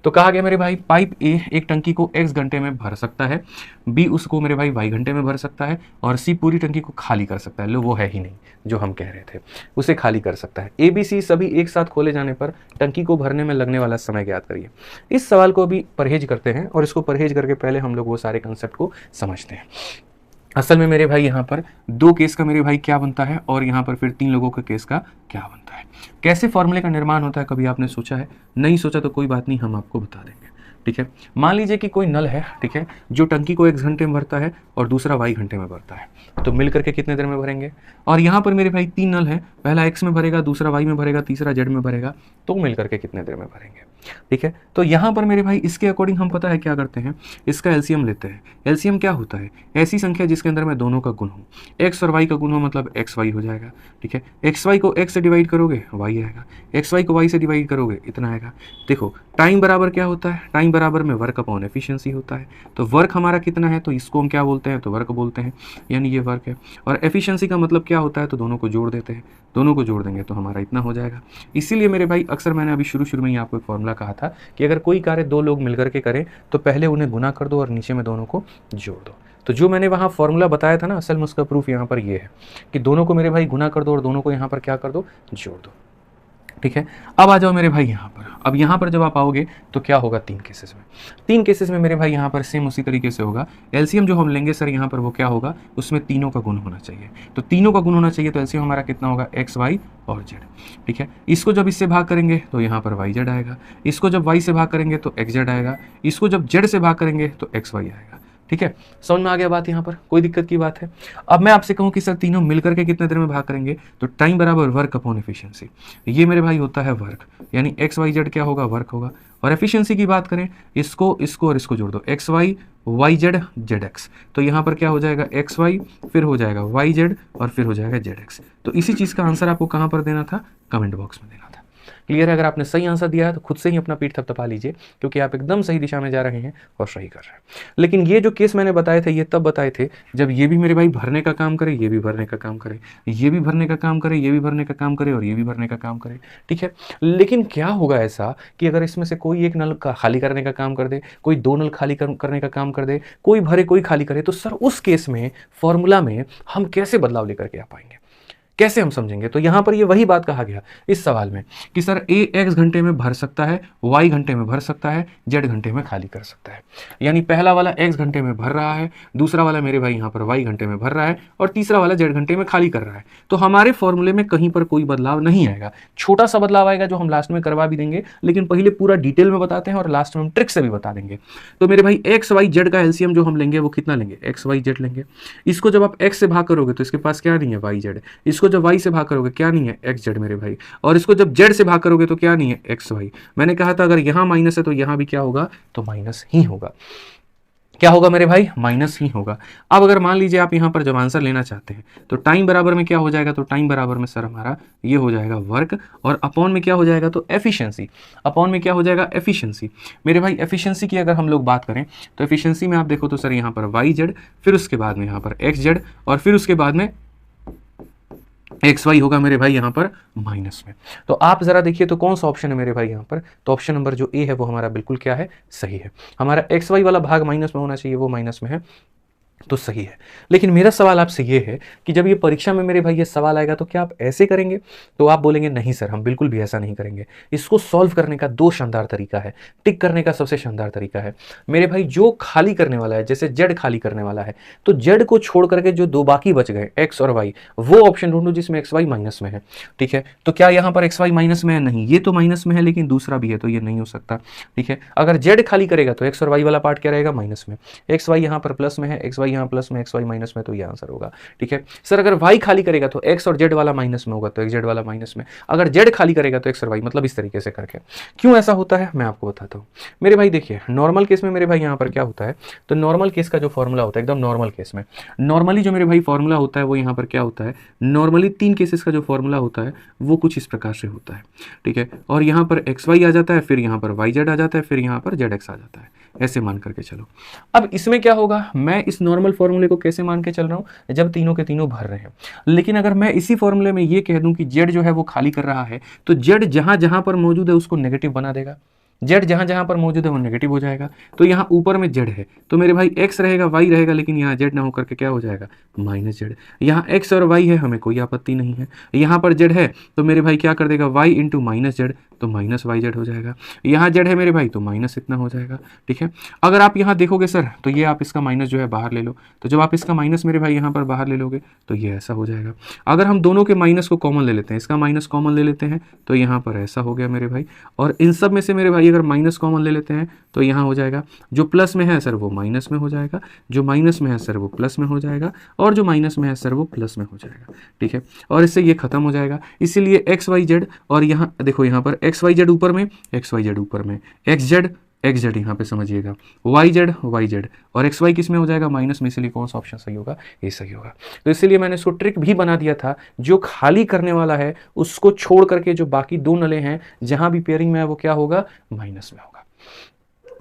तो कहा गया मेरे भाई पाइप A एक टंकी को X घंटे में भर सकता है, B उसको मेरे भाई Y घंटे में भर सकता है, और C पूरी टंकी को खाली कर सकता है। लो वो है ही नहीं जो हम कह रहे थे, उसे खाली कर सकता है। ABC सभी एक साथ खोले जाने पर टंकी को भरने में लगने वाला समय ज्ञात करिए। इस सवाल को अभी परहेज करते हैं, और इसको परहेज करके पहले हम लोग वो सारे कंसेप्ट को समझते हैं। असल में मेरे भाई यहाँ पर 2 केस का मेरे भाई क्या बनता है, और यहाँ पर फिर 3 लोगों के केस का क्या बनता है। कैसे फॉर्मूले का निर्माण होता है कभी आपने सोचा है? नहीं सोचा तो कोई बात नहीं, हम आपको बता देंगे, ठीक है। मान लीजिए कि कोई नल है, ठीक है, जो टंकी को x घंटे में भरता है और दूसरा y घंटे में भरता है, तो मिल करके कितने देर में भरेंगे। और यहाँ पर मेरे भाई 3 नल है, पहला x में भरेगा, दूसरा y में भरेगा, तीसरा z में भरेगा, तो मिल करके कितने देर में भरेंगे, ठीक है। तो यहाँ पर मेरे भाई इसके अकॉर्डिंग हम पता है क्या करते हैं, इसका एलसीएम लेते हैं। एलसीएम क्या होता है, ऐसी संख्या जिसके अंदर में दोनों का गुण हो, x और y का गुण हो मतलब xy हो जाएगा, ठीक है। xy को x से डिवाइड करोगे y आएगा, xy को y से डिवाइड करोगे इतना आएगा। देखो टाइम बराबर क्या होता है, टाइम बराबर में वर्क अपॉन एफिशिएंसी होता है। तो वर्क हमारा कितना है, तो इसको हम क्या बोलते हैं, तो वर्क बोलते हैं, यानी ये वर्क है। और एफिशिएंसी का मतलब क्या होता है, तो दोनों को जोड़ देते हैं, दोनों को जोड़ देंगे तो हमारा इतना हो जाएगा। इसीलिए मेरे भाई अक्सर मैंने अभी शुरू में ही आपको एक फॉर्मूला कहा था कि अगर कोई कार्य 2 लोग मिलकर के करें तो पहले उन्हें गुना कर दो और नीचे में दोनों को जोड़ दो। तो जो मैंने वहाँ फॉर्मूला बताया था ना, असल में उसका प्रूफ यहाँ पर ये है कि दोनों को मेरे भाई गुना कर दो और दोनों को यहाँ पर क्या कर दो, जोड़ दो, ठीक है। अब आ जाओ मेरे भाई यहाँ पर। अब यहाँ पर जब आप आओगे तो क्या होगा, 3 केसेस में, 3 केसेस में मेरे भाई यहाँ पर सेम उसी तरीके से होगा। एलसीएम जो हम लेंगे सर यहाँ पर वो क्या होगा, उसमें तीनों का गुण होना चाहिए। तो तीनों का गुण होना चाहिए, तो एलसीएम हमारा कितना होगा, एक्स वाई और जेड, ठीक है। इसको जब इससे भाग करेंगे तो यहाँ पर वाई जेड आएगा, इसको जब वाई से भाग करेंगे तो एक्स जेड आएगा, इसको जब जेड से भाग करेंगे तो एक्स वाई आएगा, ठीक है। समझ में आ गया बात, यहाँ पर कोई दिक्कत की बात है। अब मैं आपसे कहूँ कि सर तीनों मिलकर के कितने देर में भाग करेंगे, तो टाइम बराबर वर्क अपॉन एफिशिएंसी, ये मेरे भाई होता है वर्क, यानी एक्स वाई जेड क्या होगा, वर्क होगा। और एफिशिएंसी की बात करें, इसको इसको और इसको जोड़ दो, X Y Y Z Z X, तो यहाँ पर क्या हो जाएगा, एक्स वाई फिर हो जाएगा वाई जेड और फिर हो जाएगा जेड एक्स। तो इसी चीज़ का आंसर आपको कहाँ पर देना था, कमेंट बॉक्स में देना था। क्लियर है। अगर आपने सही आंसर दिया है तो खुद से ही अपना पीठ थपथपा लीजिए, क्योंकि आप एकदम सही दिशा में जा रहे हैं और सही कर रहे हैं। लेकिन ये जो केस मैंने बताए थे, ये तब बताए थे जब ये भी मेरे भाई भरने का काम करे, ये भी भरने का काम करे, ये भी भरने का काम करे, ये भी भरने का काम करे और ये भी भरने का काम करे, ठीक है। लेकिन क्या होगा ऐसा कि अगर इसमें से कोई एक नल खाली करने का काम कर दे, कोई 2 नल खाली करने का काम कर दे, कोई भरे कोई खाली करे, तो सर उस केस में फॉर्मूला में हम कैसे बदलाव लेकर के आ पाएंगे, कैसे हम समझेंगे। तो यहां पर ये वही बात कहा गया इस सवाल में कि सर ए एक्स घंटे में भर सकता है, वाई घंटे में भर सकता है, जेड घंटे में खाली कर सकता है। यानी पहला वाला एक्स घंटे में भर रहा है, दूसरा वाला मेरे भाई यहाँ पर वाई घंटे में भर रहा है और तीसरा वाला जेड घंटे में खाली कर रहा है। तो हमारे फॉर्मूले में कहीं पर कोई बदलाव नहीं आएगा, छोटा सा बदलाव आएगा जो हम लास्ट में करवा भी देंगे, लेकिन पहले पूरा डिटेल में बताते हैं और लास्ट में हम ट्रिक से भी बता देंगे। तो मेरे भाई एक्स वाई जेड का एलसीएम जो हम लेंगे वो कितना लेंगे, एक्स वाई जेड लेंगे। इसको जब आप एक्स से भाग करोगे तो इसके पास क्या नहीं है, वाई जेड। इसको जब वाई से भाग करोगे क्या नहीं है, एक्स जेड मेरे भाई। और इसको जब जेड से भाग करोगे तो क्या नहीं है, एक्स वाई। मैंने कहा था अगर यहां माइनस है तो यहां भी क्या होगा, तो माइनस ही होगा। क्या होगा मेरे भाई, माइनस ही होगा। अब अगर मान लीजिए आप यहां पर जब आंसर लेना चाहते हैं तो टाइम बराबर में क्या हो जाएगा, तो टाइम बराबर में सर हमारा ये हो जाएगा वर्क, और अपॉन में क्या हो जाएगा, तो एफिशिएंसी। अपॉन में क्या हो जाएगा, एफिशिएंसी। मेरे भाई एफिशिएंसी की अगर हम लोग बात करें तो एफिशिएंसी में आप देखो तो सर यहाँ पर वाई जेड, फिर उसके बाद में यहाँ पर एक्स जेड और फिर उसके बाद में एक्स वाई होगा मेरे भाई यहाँ पर माइनस में। तो आप जरा देखिए तो कौन सा ऑप्शन है मेरे भाई यहाँ पर, तो ऑप्शन नंबर जो ए है वो हमारा बिल्कुल क्या है, सही है। हमारा एक्स वाई वाला भाग माइनस में होना चाहिए, वो माइनस में है, तो सही है। लेकिन मेरा सवाल आपसे ये है कि जब ये परीक्षा में मेरे भाई ये सवाल आएगा तो क्या आप ऐसे करेंगे, तो आप बोलेंगे नहीं सर हम बिल्कुल भी ऐसा नहीं करेंगे। इसको सॉल्व करने का 2 शानदार तरीका है, टिक करने का सबसे शानदार तरीका है मेरे भाई। जो खाली करने वाला है, जैसे जेड खाली करने वाला है, तो जेड को छोड़ करके जो 2 बाकी बच गए एक्स और वाई, वो ऑप्शन ढूंढो जिसमें एक्स वाई माइनस में है, ठीक है। तो क्या यहाँ पर एक्स वाई माइनस में है, नहीं, ये तो माइनस में है लेकिन दूसरा भी है, तो ये नहीं हो सकता, ठीक है। अगर जेड खाली करेगा तो एक्स और वाई वाला पार्ट क्या रहेगा, माइनस में। एक्स वाई यहाँ पर प्लस में है, एक्स वाई यहाँ प्लस में, एक्स वाई माइनस में, तो ये आंसर होगा, ठीक है। सर अगर y खाली करेगा तो x और z वाला माइनस में होगा, तो x z वाला माइनस में। अगर z खाली करेगा तो x और y, मतलब इस तरीके से करके। क्यों ऐसा होता है मैं आपको बताता हूं मेरे भाई। देखिए नॉर्मल केस में मेरे भाई यहाँ पर क्या होता है, तो नॉर्मल केस का जो फॉर्मूला होता है एकदम नॉर्मल केस में, नॉर्मली जो मेरे भाई फॉर्मूला होता है वो यहाँ पर क्या होता है, नॉर्मली 3 केसेस का जो फॉर्मूला होता है वो कुछ इस प्रकार से होता है, ठीक है। और यहाँ पर एक्स वाई आ जाता है, फिर यहाँ पर वाई जेड आ जाता है, फिर यहाँ पर जेड एक्स आ जाता है, ऐसे मान करके चलो। अब इसमें क्या होगा, मैं इस नॉर्मल फॉर्मूले को कैसे मान के चल रहा हूं, जब तीनों के तीनों भर रहे हैं। लेकिन अगर मैं इसी फॉर्मूले में ये कह दूं कि जेड जो है वो खाली कर रहा है, तो जेड जहां जहां पर मौजूद है उसको नेगेटिव बना देगा, जेड जहां जहां पर मौजूद है वो नेगेटिव हो जाएगा। तो यहाँ ऊपर में जेड है तो मेरे भाई एक्स रहेगा, वाई रहेगा, लेकिन यहाँ जेड ना होकर के क्या हो जाएगा, माइनस जेड। यहाँ एक्स और वाई है, हमें कोई आपत्ति नहीं है। यहाँ पर जेड है तो मेरे भाई क्या कर देगा, वाई इंटू माइनस जेड, तो माइनस वाई जेड हो जाएगा, यहाँ जेड है मेरे भाई तो माइनस इतना हो जाएगा। ठीक है, अगर आप यहाँ देखोगे सर तो ये आप इसका माइनस जो है बाहर ले लो, तो जब आप इसका माइनस मेरे भाई यहाँ पर बाहर ले लोगे तो ये ऐसा हो जाएगा। अगर हम दोनों के माइनस को कॉमन ले लेते हैं, इसका माइनस कॉमन ले लेते हैं तो यहाँ पर ऐसा हो गया मेरे भाई, और इन सब में से मेरे भाई अगर माइनस कॉमन ले लेते हैं तो यहाँ हो जाएगा, जो प्लस में है सर वो माइनस में हो जाएगा, जो माइनस में है सर वो प्लस में हो जाएगा, और जो माइनस में है सर वो प्लस में हो जाएगा। ठीक है, और इससे ये खत्म हो जाएगा। इसीलिए एक्स वाई जेड, और यहाँ देखो यहाँ पर एक्स वाई जेड ऊपर में, एक्स वाई जेड ऊपर में, एक्स जेड यहाँ पे समझिएगा, वाई जेड और एक्स वाई किस में हो जाएगा, माइनस में, इसलिए कौन सा ऑप्शन सही होगा, ये सही होगा। तो इसलिए मैंने इसको ट्रिक भी बना दिया था, जो खाली करने वाला है उसको छोड़ करके जो बाकी दो नले हैं जहां भी पेयरिंग में है वो क्या होगा, माइनस में होगा।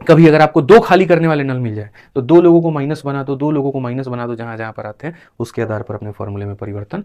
कभी अगर आपको दो खाली करने वाले नल मिल जाए तो दो लोगों को माइनस बना दो, दो लोगों को माइनस बना दो, जहां जहां पर आते हैं उसके आधार पर अपने फॉर्मूले में परिवर्तन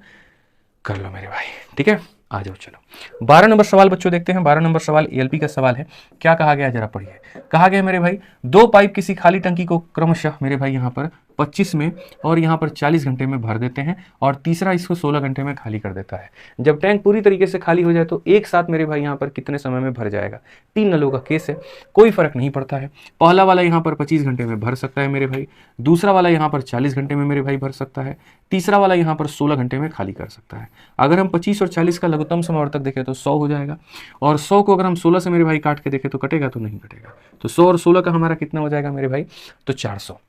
कर लो मेरे भाई। ठीक है, आ जाओ चलो 12 नंबर सवाल बच्चों देखते हैं। 12 नंबर सवाल एएलपी का सवाल है। क्या कहा गया जरा पढ़िए। कहा गया मेरे भाई, दो पाइप किसी खाली टंकी को क्रमशः मेरे भाई यहाँ पर 25 में और यहाँ पर 40 घंटे में भर देते हैं, और तीसरा इसको 16 घंटे में खाली कर देता है। जब टैंक पूरी तरीके से खाली हो जाए तो एक साथ मेरे भाई यहाँ पर कितने समय में भर जाएगा। 3 नलों का केस है, कोई फर्क नहीं पड़ता है। पहला वाला यहाँ पर 25 घंटे में भर सकता है मेरे भाई, दूसरा वाला यहाँ पर 40 घंटे में मेरे भाई भर सकता है, तीसरा वाला यहाँ पर 16 घंटे में खाली कर सकता है। अगर हम 25 और 40 का लघुत्तम समावर्तक देखें तो 100 हो जाएगा, और 100 को अगर हम 16 से मेरे भाई काट के देखें तो कटेगा, तो नहीं कटेगा। तो 100 और 16 का हमारा कितना हो जाएगा मेरे भाई, तो 400।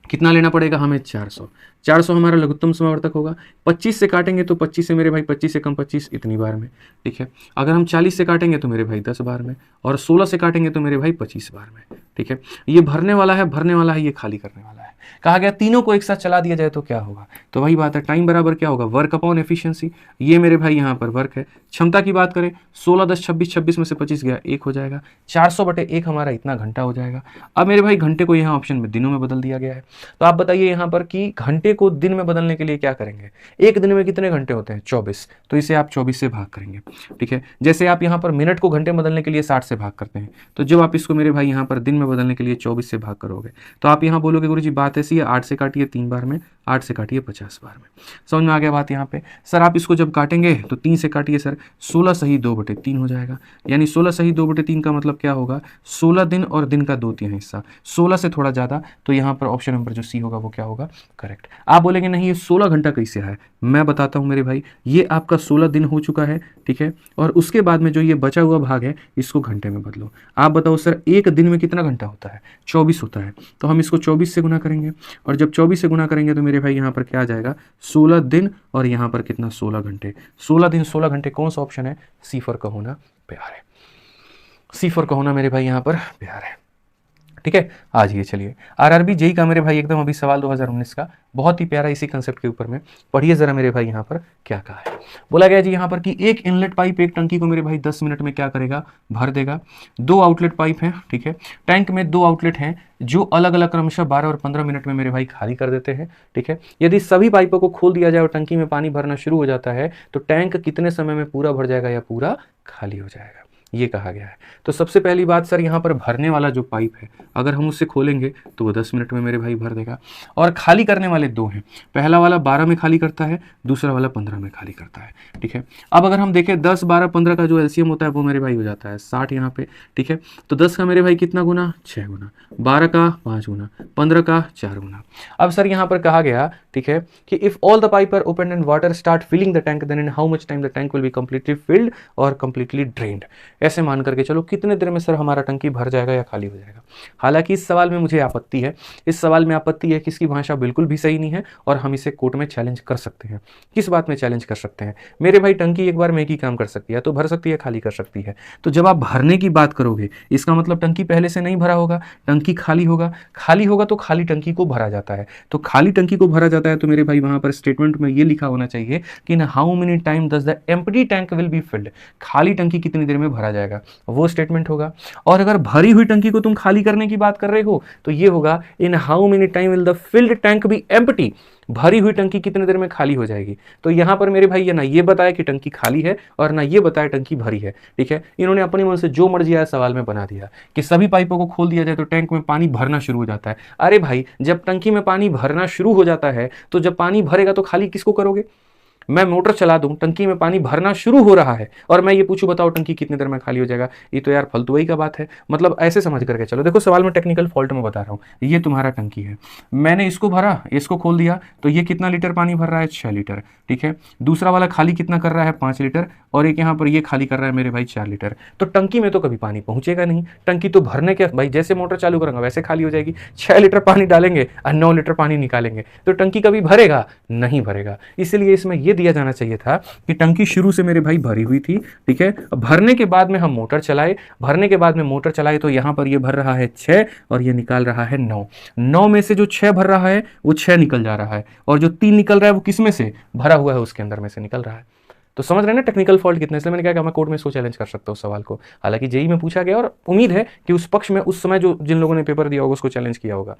कितना लेना पड़ेगा हमें, 400। 400 हमारा लघुत्तम समावर्तक होगा। 25 से काटेंगे तो 25 से मेरे भाई 25 से कम 25 इतनी बार में। ठीक है, अगर हम 40 से काटेंगे तो मेरे भाई 10 बार में, और 16 से काटेंगे तो मेरे भाई 25 बार में। ठीक है, ये भरने वाला है, ये खाली करने वाला है। कहा गया तीनों को एक साथ चला दिया जाए तो क्या होगा, तो वही बात है, टाइम बराबर क्या होगा, वर्क अपॉन एफिशिएंसी। ये मेरे भाई यहाँ पर वर्क है। क्षमता की बात करें, 16 10 26, 26 में से 25 गया, 1 हो जाएगा। 400/1 हमारा इतना घंटा हो जाएगा। अब मेरे भाई घंटे को यहाँ ऑप्शन में दिनों में बदल दिया गया है। तो आप बताइए यहाँ पर कि घंटे को दिन में बदलने के लिए क्या करेंगे। एक दिन में कितने घंटे होते हैं, 24, तो इसे आप 24 से भाग करेंगे। ठीक है, जैसे आप यहाँ पर मिनट को घंटे बदलने के लिए 60 से भाग करते हैं, तो जब आप इसको मेरे भाई यहाँ पर दिन में बदलने के लिए 24 से भाग करोगे तो आप यहाँ बोलोगे गुरुजी बात ऐसी है, 8 से काटिए 3 बार में, 8 से काटिए 50 बार में। समझ में आ गया बात यहाँ पे। सर आप इसको जब काटेंगे तो 3 से काटिए सर, 16 सही 2/3 हो जाएगा, यानी 16 सही 2/3 का मतलब क्या होगा, 16 दिन और दिन का 2/3 हिस्सा, 16 से थोड़ा ज़्यादा, तो यहाँ पर ऑप्शन नंबर जो सी होगा वो क्या होगा, करेक्ट। आप बोलेंगे नहीं ये 16 घंटा कैसे है, मैं बताता हूँ मेरे भाई, ये आपका 16 दिन हो चुका है। ठीक है, और उसके बाद में जो ये बचा हुआ भाग है इसको घंटे में बदलो। आप बताओ सर एक दिन में कितना घंटा होता है, 24 होता है, तो हम इसको 24 से गुना करेंगे, और जब 24 से गुना करेंगे तो मेरे भाई यहाँ पर क्या आ जाएगा, 16 दिन, और यहाँ पर कितना 16 घंटे। 16 दिन 16 घंटे, कौन सा ऑप्शन है, सी फॉर का होना प्यार है, सी फॉर का होना मेरे भाई यहाँ पर प्यार है। ठीक है, आज ये चलिए आरआरबी जेई का मेरे भाई एकदम अभी सवाल 2019 का, बहुत ही प्यारा इसी कंसेप्ट के ऊपर में। पढ़िए जरा मेरे भाई यहाँ पर क्या कहा है। बोला गया जी यहाँ पर कि एक इनलेट पाइप एक टंकी को मेरे भाई 10 मिनट में क्या करेगा, भर देगा। 2 आउटलेट पाइप हैं। ठीक है, टैंक में 2 आउटलेट हैं जो अलग अलग क्रमशः 12 और 15 मिनट में मेरे भाई खाली कर देते हैं। ठीक है, यदि सभी पाइपों को खोल दिया जाए और टंकी में पानी भरना शुरू हो जाता है तो टैंक कितने समय में पूरा भर जाएगा या पूरा खाली हो जाएगा, ये कहा गया है। तो सबसे पहली बात सर यहाँ पर भरने वाला जो पाइप है अगर हम उससे खोलेंगे तो वो 10 मिनट में मेरे भाई भर देगा, और खाली करने वाले 2 हैं। पहला वाला 12 में खाली करता है, दूसरा वाला 15 में खाली करता है। ठीक है, अब अगर हम देखें 10 12 15 का जो एलसीएम होता है वो मेरे भाई हो जाता है 60 यहाँ पे। ठीक है, तो 10 का मेरे भाई कितना गुना, 6 गुना, 12 का 5 गुना, 15 का 4 गुना। अब सर यहाँ पर कहा गया, ठीक है, कि if all the pipe are open and water start filling the tank then in how much time the tank will be completely filled और कंप्लीटली ड्रेन्ड। ऐसे मान करके चलो कितने देर में सर हमारा टंकी भर जाएगा या खाली हो जाएगा। हालांकि इस सवाल में मुझे आपत्ति है, इस सवाल में आपत्ति है कि इसकी भाषा बिल्कुल भी सही नहीं है और हम इसे कोर्ट में चैलेंज कर सकते हैं। किस बात में चैलेंज कर सकते हैं मेरे भाई, टंकी एक बार में एक ही काम कर सकती है, तो भर सकती है खाली कर सकती है। तो जब आप भरने की बात करोगे इसका मतलब टंकी पहले से नहीं भरा होगा, टंकी खाली होगा, खाली होगा तो खाली टंकी को भरा जाता है। तो खाली टंकी को भरा जाता है तो मेरे भाई वहां पर स्टेटमेंट में ये लिखा होना चाहिए कि in how many time does the empty tank will be filled, खाली टंकी कितनी देर में भरा जाएगा, वो स्टेटमेंट होगा। और अगर भरी हुई टंकी को तुम खाली करने की बात कर रहे हो तो ये होगा in how many time will the field tank B empty, भरी हुई टंकी कितने देर में खाली हो जाएगी। तो यहां पर मेरे भाई ये ना ये बताया कि टंकी खाली है और ना ये बताया टंकी भरी है। ठीक है, इन्होंने अपनी मन से जो मर्जी आया सवाल में बना दिया कि सभी पाइपों को खोल दिया जाए तो टैंक में पानी भरना शुरू हो जाता है। अरे भाई, जब टंकी में पानी भरना शुरू हो जाता है तो जब पानी भरेगा तो खाली किसको करोगे, मैं मोटर चला दूं, टंकी में पानी भरना शुरू हो रहा है और मैं ये पूछूं बताओ टंकी कितनी देर में खाली हो जाएगा, ये तो यार फालतूई का बात है। मतलब ऐसे समझ करके चलो। देखो सवाल में टेक्निकल फॉल्ट में बता रहा हूँ, ये तुम्हारा टंकी है, मैंने इसको भरा, इसको खोल दिया, तो ये कितना लीटर पानी भर रहा है, 6 लीटर। ठीक है, दूसरा वाला खाली कितना कर रहा है, 5 लीटर, और एक यहाँ पर ये खाली कर रहा है मेरे भाई 4 लीटर। तो टंकी में तो कभी पानी पहुंचेगा नहीं, टंकी तो भरने के भाई जैसे मोटर चालू करूंगा वैसे खाली हो जाएगी। 6 लीटर पानी डालेंगे और 9 लीटर पानी निकालेंगे, तो टंकी कभी भरेगा नहीं भरेगा। इसलिए इसमें यह दिया जाना चाहिए था कि टंकी शुरू से मेरे भाई भरी हुई थी। ठीक है, भरने के बाद में हम मोटर चलाए, भरने के बाद में मोटर चलाए तो यहां पर ये भर रहा है 6 और ये निकाल रहा है 9। 9 में से जो 6 भर रहा है वो 6 निकल जा रहा है, और जो 3 निकल रहा है वो किस में से भरा हुआ है, उसके अंदर में से निकल रहा है। तो समझ रहे हैं ना टेक्निकल फॉल्ट कितने। इसलिए मैंने कहा कि मैं कोर्ट में इसको चैलेंज कर सकता हूँ सवाल को। हालांकि जेई में पूछा गया और उम्मीद है कि उस पक्ष में उस समय जो जिन लोगों ने पेपर दिया होगा उसको चैलेंज किया होगा।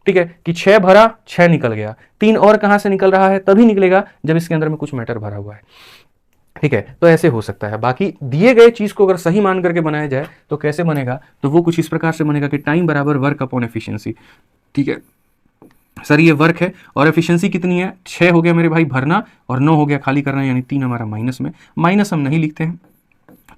ठीक है, कि 6 भरा 6 निकल गया, 3 और कहां से निकल रहा है, तभी निकलेगा जब इसके अंदर में कुछ मैटर भरा हुआ है। ठीक है, तो ऐसे हो सकता है। बाकी दिए गए चीज को अगर सही मान करके बनाया जाए तो कैसे बनेगा, तो वो कुछ इस प्रकार से बनेगा कि टाइम बराबर वर्क अपॉन एफिशिएंसी। ठीक है सर, ये वर्क है और एफिशिएंसी कितनी है, 6 हो गया मेरे भाई भरना और 9 हो गया खाली करना, यानी 3 हमारा माइनस में, माइनस हम नहीं लिखते हैं,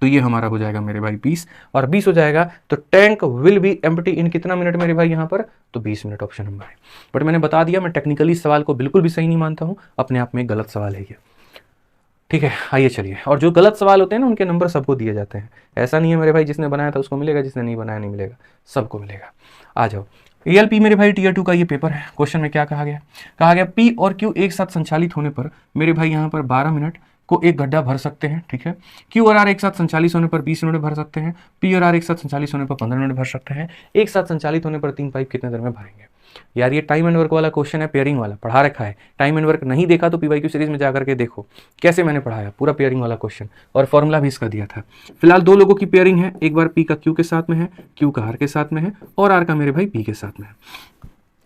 तो ये हमारा हो जाएगा मेरे भाई 20, और 20 हो जाएगा तो टैंक विल बी एम्प्टी इन कितना मिनट मेरे भाई यहाँ पर, तो 20 मिनट ऑप्शन नंबर है। बट मैंने बता दिया मैं टेक्निकली सवाल को बिल्कुल भी सही नहीं मानता हूँ, अपने आप में गलत सवाल है ये। ठीक है, आइए चलिए। और जो गलत सवाल होते हैं ना उनके नंबर सबको दिए जाते हैं, ऐसा नहीं है मेरे भाई जिसने बनाया था उसको मिलेगा, जिसने नहीं बनाया नहीं मिलेगा, सबको मिलेगा। आ जाओ, एएलपी मेरे भाई टीयर 2 का ये पेपर है। क्वेश्चन में क्या कहा गया, कहा गया पी और क्यू एक साथ संचालित होने पर मेरे भाई यहाँ पर 12 मिनट को एक गड्ढा भर सकते हैं। ठीक है, क्यू और आर एक साथ संचालित होने पर 20 मिनट भर सकते हैं, पी और आर एक साथ संचालित होने पर 15 मिनट भर सकते हैं, एक साथ संचालित होने पर 3 पाइप कितने देर में भरेंगे। यार ये टाइम एंड वर्क वाला क्वेश्चन है, पेयरिंग वाला पढ़ा रखा है। टाइम एंड वर्क नहीं देखा तो पीवाईक्यू सीरीज में जाकर के देखो कैसे मैंने पढ़ाया, पूरा पेयरिंग वाला क्वेश्चन और फॉर्मूला भी इसका दिया था। फिलहाल 2 लोगों की पेयरिंग है, एक बार पी का क्यू के साथ में है, क्यू का आर के साथ में है, और आर का मेरे भाई पी के साथ में है।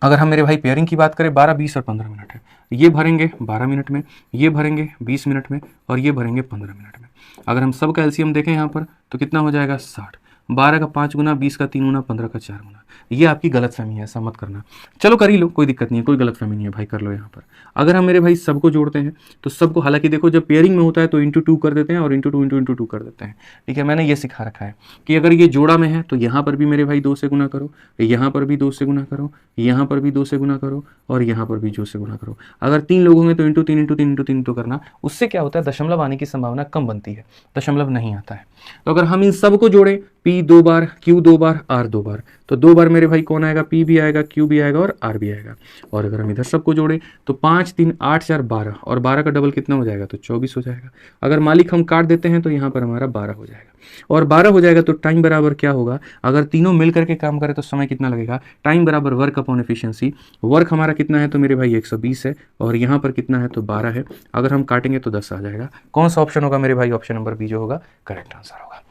अगर हम मेरे भाई पेयरिंग की बात करें 12, 20 और 15 मिनट है, ये भरेंगे 12 मिनट में, ये भरेंगे 20 मिनट में, और ये भरेंगे 15 मिनट में। अगर हम सब का एलसीएम देखें यहाँ पर तो कितना हो जाएगा 60, 12 का 5 गुना, 20 का 3 गुना, 15 का 4 गुना। ये आपकी गलतफहमी है, ऐसा मत करना। चलो कर ही लो, कोई दिक्कत नहीं है, कोई गलतफहमी नहीं है भाई, कर लो यहाँ पर। अगर हम मेरे भाई सबको जोड़ते हैं तो सबको, हालांकि देखो जब पेयरिंग में होता है तो इंटू 2 कर देते हैं और इंटू 2 इंटू 2 कर देते हैं। ठीक है, मैंने ये सिखा रखा है कि अगर ये जोड़ा में है तो यहाँ पर भी मेरे भाई 2 से गुना करो, यहाँ पर भी 2 से गुना करो, यहाँ पर भी 2 से गुना करो, और यहाँ पर भी 2 से गुना करो। अगर 3 लोग होंगे तो इंटू 3 इंटू 3 इंटू 3 तो करना। उससे क्या होता है, दशमलव आने की संभावना कम बनती है, दशमलव नहीं आता है। तो अगर हम इन सबको जोड़े, पी 2 बार, क्यू 2 बार, आर 2 बार, तो 2 बार मेरे भाई कौन आएगा, पी भी आएगा, क्यू भी आएगा और आर भी आएगा। और अगर हम इधर सबको जोड़े तो 5 3 8 4 12, और 12 का डबल कितना हो जाएगा, तो 24 हो जाएगा। अगर मालिक हम काट देते हैं तो यहाँ पर हमारा 12 हो जाएगा, और 12 हो जाएगा तो टाइम बराबर क्या होगा, अगर तीनों मिल करके काम करें तो समय कितना लगेगा, टाइम बराबर वर्क अपॉन एफिशिएंसी। वर्क हमारा कितना है, तो मेरे भाई 120 है, और यहाँ पर कितना है, तो 12 है। अगर हम काटेंगे तो 10 आ जाएगा। कौन सा ऑप्शन होगा मेरे भाई, ऑप्शन नंबर बी जो होगा करेक्ट आंसर होगा।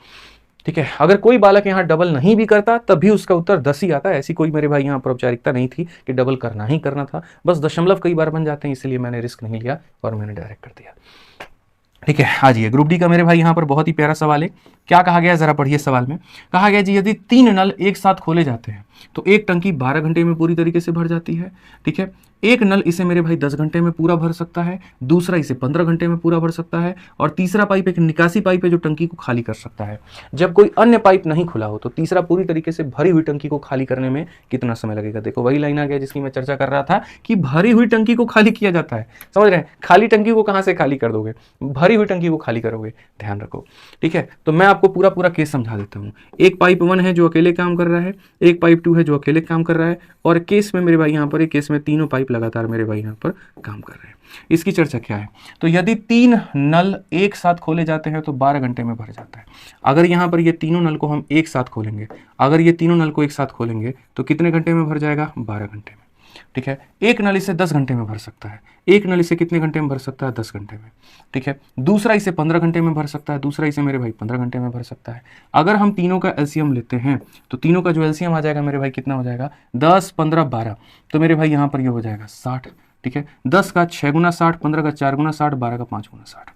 ठीक है, अगर कोई बालक यहाँ डबल नहीं भी करता तब भी उसका उत्तर 10 ही आता है। ऐसी कोई मेरे भाई यहाँ पर औपचारिकता नहीं थी कि डबल करना ही करना था, बस दशमलव कई बार बन जाते हैं, इसलिए मैंने रिस्क नहीं लिया और मैंने डायरेक्ट कर दिया। ठीक है, आ जाइए ग्रुप डी का मेरे भाई यहाँ पर बहुत ही प्यारा सवाल है। क्या कहा गया है, जरा पढ़िए। सवाल में कहा गया जी यदि 3 नल एक साथ खोले जाते हैं तो एक टंकी 12 घंटे में पूरी तरीके से भर जाती है। ठीक है, एक नल इसे मेरे भाई 10 घंटे में पूरा भर सकता है, दूसरा इसे 15 घंटे में पूरा भर सकता है, और तीसरा पाइप एक निकासी पाइप है जो टंकी को खाली कर सकता है। जब कोई अन्य पाइप नहीं खुला हो तो तीसरा पूरी तरीके से भरी हुई टंकी को खाली करने में कितना समय लगेगा। देखो वही लाइन आ गया जिसकी मैं चर्चा कर रहा था कि भरी हुई टंकी को खाली किया जाता है। समझ रहे हैं, खाली टंकी को कहां से खाली कर दोगे, भरी हुई टंकी को खाली करोगे, ध्यान रखो। ठीक है, तो मैं आपको पूरा पूरा केस समझा देता हूँ। एक पाइप 1 है जो अकेले काम कर रहा है, एक पाइप 2 है जो अकेले काम कर रहा है, और केस में मेरे भाई यहाँ पर एक केस में तीनों पाइप लगातार मेरे भाई यहाँ पर काम कर रहे हैं। इसकी चर्चा क्या है, तो यदि 3 नल एक साथ खोले जाते हैं तो 12 घंटे में भर जाता है। अगर यहाँ पर ये तीनों नल को हम एक साथ खोलेंगे, अगर ये तीनों नल को एक साथ खोलेंगे तो कितने घंटे में भर जाएगा, 12 घंटे में। ठीक है, एक नल इसे 10 घंटे में भर सकता है, एक नल इसे कितने घंटे में भर सकता है, 10 घंटे में। ठीक है, दूसरा इसे 15 घंटे में भर सकता है, दूसरा इसे मेरे भाई 15 घंटे में भर सकता है। अगर हम तीनों का एलसीएम लेते हैं तो तीनों का जो एलसीएम आ जाएगा मेरे भाई कितना हो जाएगा, 10 15 12, तो मेरे भाई यहाँ पर ये हो जाएगा 60। ठीक है, 10 का 6 गुना 60, 15 का 4 गुना 60, 12 का 5 गुना 60।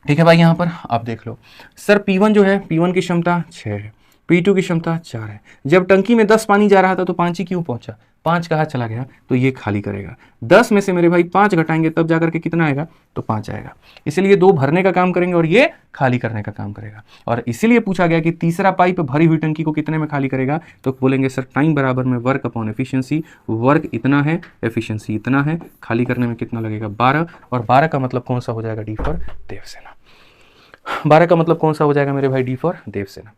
ठीक है भाई, यहाँ पर आप देख लो सर P1 जो है, P1 की क्षमता 6 है, P2 की क्षमता 4 है। जब टंकी में 10 पानी जा रहा था तो 5 ही क्यों पहुंचा, 5 कहाँ चला गया, तो ये खाली करेगा। 10 में से मेरे भाई 5 घटाएंगे तब जाकर के कितना आएगा, तो 5 आएगा। इसलिए 2 भरने का काम करेंगे और ये खाली करने का काम करेगा। और इसीलिए पूछा गया कि तीसरा पाइप भरी हुई टंकी को कितने में खाली करेगा, तो बोलेंगे सर टाइम बराबर में वर्क अपॉन एफिशिएंसी, वर्क इतना है, एफिशिएंसी इतना है, खाली करने में कितना लगेगा 12, और 12 का मतलब कौन सा हो जाएगा, डी फॉर देवसेना। 12 का मतलब कौन सा हो जाएगा मेरे भाई, डी फॉर देवसेना।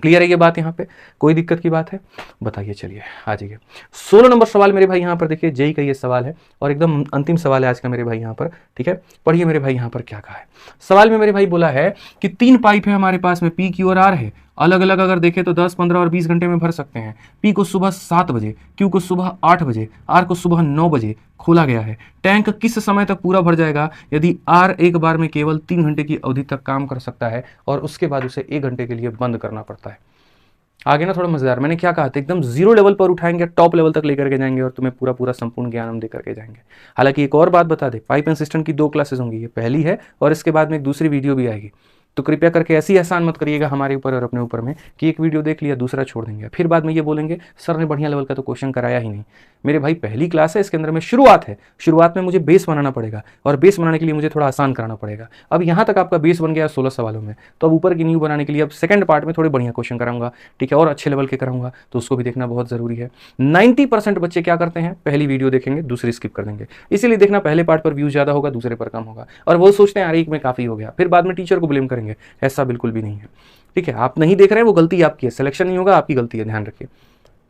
क्लियर है ये बात, यहाँ पे कोई दिक्कत की बात है, बताइए। चलिए आ जाइए 16 नंबर सवाल मेरे भाई यहाँ पर देखिए, जेई का ये सवाल है और एकदम अंतिम सवाल है आज का मेरे भाई यहाँ पर, ठीक है। पढ़िए मेरे भाई यहाँ पर क्या कहा है सवाल में। मेरे भाई बोला है कि 3 पाइप है हमारे पास में, पी, क्यू और आर है। अलग अलग अगर देखें तो 10, 15 और 20 घंटे में भर सकते हैं। पी को सुबह 7 बजे, क्यू को सुबह 8 बजे, आर को सुबह 9 बजे खोला गया है। टैंक किस समय तक पूरा भर जाएगा यदि आर एक बार में केवल 3 घंटे की अवधि तक काम कर सकता है और उसके बाद उसे 1 घंटे के लिए बंद करना पड़ता है। आगे ना थोड़ा मजेदार, मैंने क्या कहा था, एकदम जीरो लेवल पर उठाएंगे, टॉप लेवल तक लेकर के जाएंगे और तुम्हें पूरा पूरा संपूर्ण ज्ञान हम देकर के जाएंगे। हालांकि एक और बात बता दे, पाइप एंड सिस्टम की 2 क्लासेस होंगी, ये पहली है और इसके बाद में एक दूसरी वीडियो भी आएगी। तो कृपया करके ऐसी एहसान मत करिएगा हमारे ऊपर और अपने ऊपर में कि एक वीडियो देख लिया दूसरा छोड़ देंगे, फिर बाद में ये बोलेंगे सर ने बढ़िया लेवल का तो क्वेश्चन कराया ही नहीं। मेरे भाई पहली क्लास है, इसके अंदर में शुरुआत है, शुरुआत में मुझे बेस बनाना पड़ेगा और बेस बनाने के लिए मुझे थोड़ा आसान कराना पड़ेगा। अब यहाँ तक आपका बेस बन गया 16 सवालों में, तो अब ऊपर की न्यू बनाने के लिए अब सेकंड पार्ट में थोड़े बढ़िया क्वेश्चन कराऊंगा, ठीक है, और अच्छे लेवल के कराऊंगा, तो उसको भी देखना बहुत जरूरी है। 90% बच्चे क्या करते हैं, पहली वीडियो देखेंगे दूसरी स्किप कर देंगे। इसीलिए देखना पहले पार्ट पर व्यूज ज्यादा होगा, दूसरे पर कम होगा, और वो सोचते हैं यार एक में काफी हो गया, फिर बाद में टीचर को ब्लेम करेंगे। ऐसा बिल्कुल भी नहीं है, ठीक है। आप नहीं देख रहे हैं वो गलती आपकी है, सिलेक्शन नहीं होगा आपकी गलती है, ध्यान रखिए,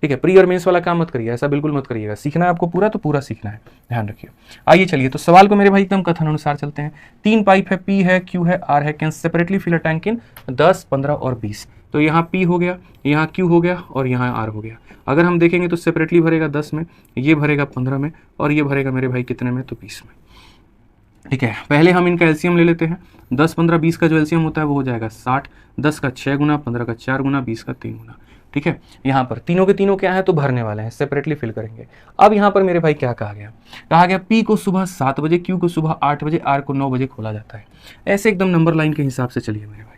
ठीक है। प्री और मेंस वाला काम मत करिए, ऐसा बिल्कुल मत करिएगा। सीखना है आपको पूरा तो पूरा सीखना है, ध्यान रखिए। आइए चलिए तो सवाल को मेरे भाई एकदम कथन अनुसार चलते हैं। 3 पाइप है, पी है, क्यू है, आर है, can separately fill a tank in 10, 15 और 20। तो यहाँ पी हो गया, यहाँ क्यू हो गया और यहाँ आर हो गया। अगर हम देखेंगे तो सेपरेटली भरेगा 10 में, ये भरेगा 15 में और ये भरेगा मेरे भाई कितने में, तो 20 में, ठीक है। पहले हम इनका एलसीएम ले लेते हैं। 10, 15, 20 का जो एलसीएम होता है वो हो जाएगा 60। 10 का 6 गुना, 15 का 4 गुना, 20 का 3 गुना, ठीक है। यहाँ पर तीनों के तीनों क्या है, तो भरने वाले हैं, सेपरेटली फिल करेंगे। अब यहाँ पर मेरे भाई क्या कहा गया, कहा गया पी को सुबह 7 बजे, क्यू को सुबह 8 बजे, आर को 9 बजे खोला जाता है। ऐसे एकदम नंबर लाइन के हिसाब से चलिए मेरे भाई,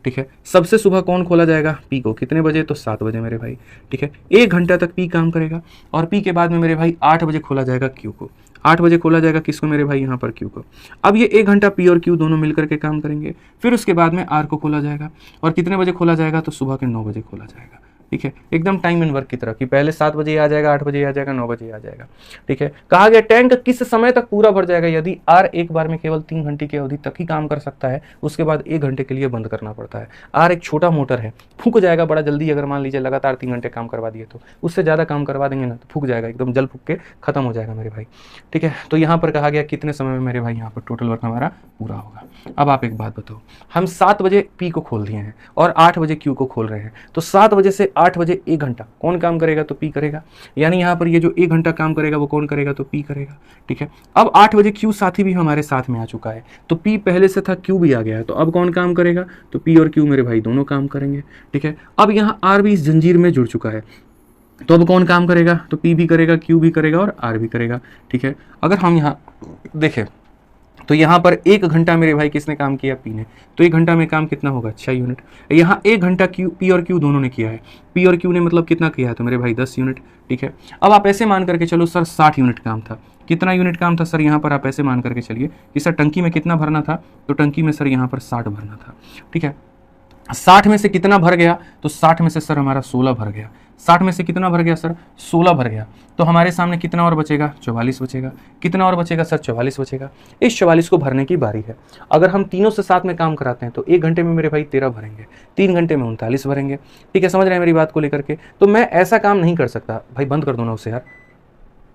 ठीक है। सबसे सुबह कौन खोला जाएगा, पी को, कितने बजे, तो 7 बजे मेरे भाई, ठीक है। 1 घंटा तक पी काम करेगा और पी के बाद में मेरे भाई 8 बजे खोला जाएगा क्यू को। 8 बजे खोला जाएगा किसको, मेरे भाई यहाँ पर क्यू को। अब ये 1 घंटा पी और क्यू दोनों मिलकर के काम करेंगे। फिर उसके बाद में आर को खोला जाएगा और कितने बजे खोला जाएगा, तो सुबह के 9 बजे खोला जाएगा, ठीक है। एकदम टाइम एंड वर्क की तरह कि पहले 7 बजे आ जाएगा, 8 बजे आ जाएगा, 9 बजे आ जाएगा, ठीक है। कहा गया टैंक किस समय तक पूरा भर जाएगा यदि आर एक बार में केवल 3 घंटे की अवधि तक ही काम कर सकता है, उसके बाद 1 घंटे के लिए बंद करना पड़ता है। आर एक छोटा मोटर है, फूक जाएगा बड़ा जल्दी। अगर मान लीजिए लगातार 3 घंटे काम करवा दिए, तो उससे ज़्यादा काम करवा देंगे ना तो फूक जाएगा, एकदम जल फूक के खत्म हो जाएगा मेरे भाई, ठीक है। तो यहाँ पर कहा गया कितने समय में मेरे भाई यहाँ पर टोटल वर्क हमारा पूरा होगा। अब आप एक बात बताओ, हम 7 बजे पी को खोल दिए हैं और 8 बजे क्यू को खोल रहे हैं, तो 7 बजे से 8 बजे 1 घंटा कौन काम करेगा, तो पी करेगा। यानी यहाँ पर ये जो 1 घंटा काम करेगा वो कौन करेगा, तो पी करेगा, ठीक है। अब 8 बजे क्यू साथी भी हमारे साथ में आ चुका है, तो पी पहले से था, क्यू भी आ गया है, तो अब कौन काम करेगा, तो पी और क्यू मेरे भाई दोनों काम करेंगे, ठीक है। अब यहाँ आर भी इस जंजीर में जुड़ चुका है, तो अब कौन काम करेगा, तो पी भी करेगा, क्यू भी करेगा और आर भी करेगा, ठीक है। अगर हम यहाँ देखें तो यहाँ पर 1 घंटा मेरे भाई किसने काम किया, पी ने, तो 1 घंटा में काम कितना होगा, 6 यूनिट। यहाँ 1 घंटा क्यू, पी और क्यू दोनों ने किया है, पी और क्यू ने मतलब कितना किया है, तो मेरे भाई 10 यूनिट, ठीक है। अब आप ऐसे मान करके चलो सर 60 यूनिट काम था। कितना यूनिट काम था सर, यहाँ पर आप ऐसे मान करके चलिए कि सर टंकी में कितना भरना था, तो टंकी में सर यहाँ पर 60 भरना था, ठीक है। 60 में से कितना भर गया, तो 60 में से सर हमारा 16 भर गया। 60 में से कितना भर गया सर, 16 भर गया। तो हमारे सामने कितना और बचेगा, 44 बचेगा। कितना और बचेगा सर, 44 बचेगा। इस 44 को भरने की बारी है। अगर हम तीनों से साथ में काम कराते हैं तो 1 घंटे में मेरे भाई 13 भरेंगे, 3 घंटे में 39 भरेंगे, ठीक है। समझ रहे हैं मेरी बात को लेकर के। तो मैं ऐसा काम नहीं कर सकता भाई, बंद कर दो ना उसे यार,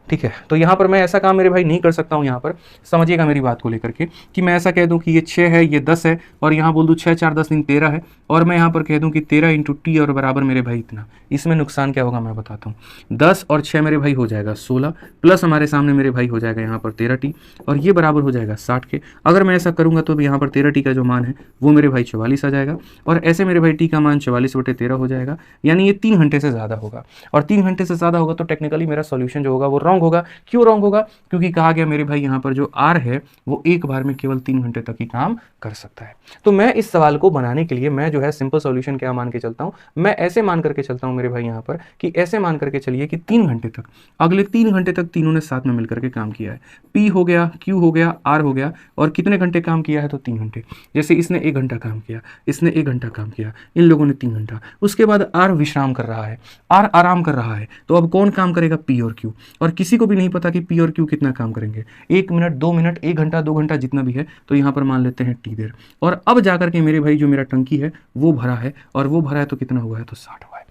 ठीक है। तो यहाँ पर मैं ऐसा काम मेरे भाई नहीं कर सकता हूँ। यहाँ पर समझिएगा मेरी बात को लेकर के कि मैं ऐसा कह दूँ कि ये 6 है, ये 10 है, और यहाँ बोल दूँ 6, 4, 10, 3, 13 है, और मैं यहाँ पर कह दूँ कि 13 इंटू टी और बराबर मेरे भाई इतना। इसमें नुकसान क्या होगा मैं बताता हूँ। 10 और 6 मेरे भाई हो जाएगा 16, प्लस हमारे सामने मेरे भाई हो जाएगा यहाँ पर 13 टी, और ये बराबर हो जाएगा 60 के। अगर मैं ऐसा करूँगा तो यहाँ पर 13 टी का जो मान है वो मेरे भाई 44 आ जाएगा, और ऐसे मेरे भाई टी का मान 44/13 हो जाएगा। यानी ये 3 घंटे से ज़्यादा होगा, और 3 घंटे से ज़्यादा होगा तो टेक्निकली मेरा सॉल्यूशन जो होगा वो रॉन्ग रॉन्ग होगा। क्यों रॉन्ग होगा? क्योंकि कहा गया मेरे भाई यहाँ पर जो आर है वो एक बार में केवल 3 घंटे तक ही काम कर सकता है। तो मैं इस सवाल को बनाने के लिए मैं जो है सिंपल सॉल्यूशन क्या मान के चलता हूँ, मैं ऐसे मान करके चलता हूँ मेरे भाई यहाँ पर कि ऐसे मान करके चलिए कि 3 घंटे तक, अगले 3 घंटे तक तीनों ने साथ में मिलकर के काम किया है। पी हो गया, क्यू हो गया, आर हो गया, और कितने घंटे काम किया है? तो 3 घंटे। जैसे इसने 1 घंटा काम किया, इसने 1 घंटा काम किया, इन लोगों ने 3 घंटा। उसके बाद आर विश्राम कर रहा है, आर आराम कर रहा है, तो अब कौन काम करेगा? पी और क्यू। और किसी को भी नहीं पता कि पी और क्यू कितना काम करेंगे, 1 मिनट, 2 मिनट, 1 घंटा, 2 घंटा, जितना भी है। तो यहाँ पर मान लेते हैं टी देर। और अब जाकर के मेरे भाई जो मेरा टंकी है वो भरा है, और वो भरा है तो कितना हुआ है? तो 60 हुआ है।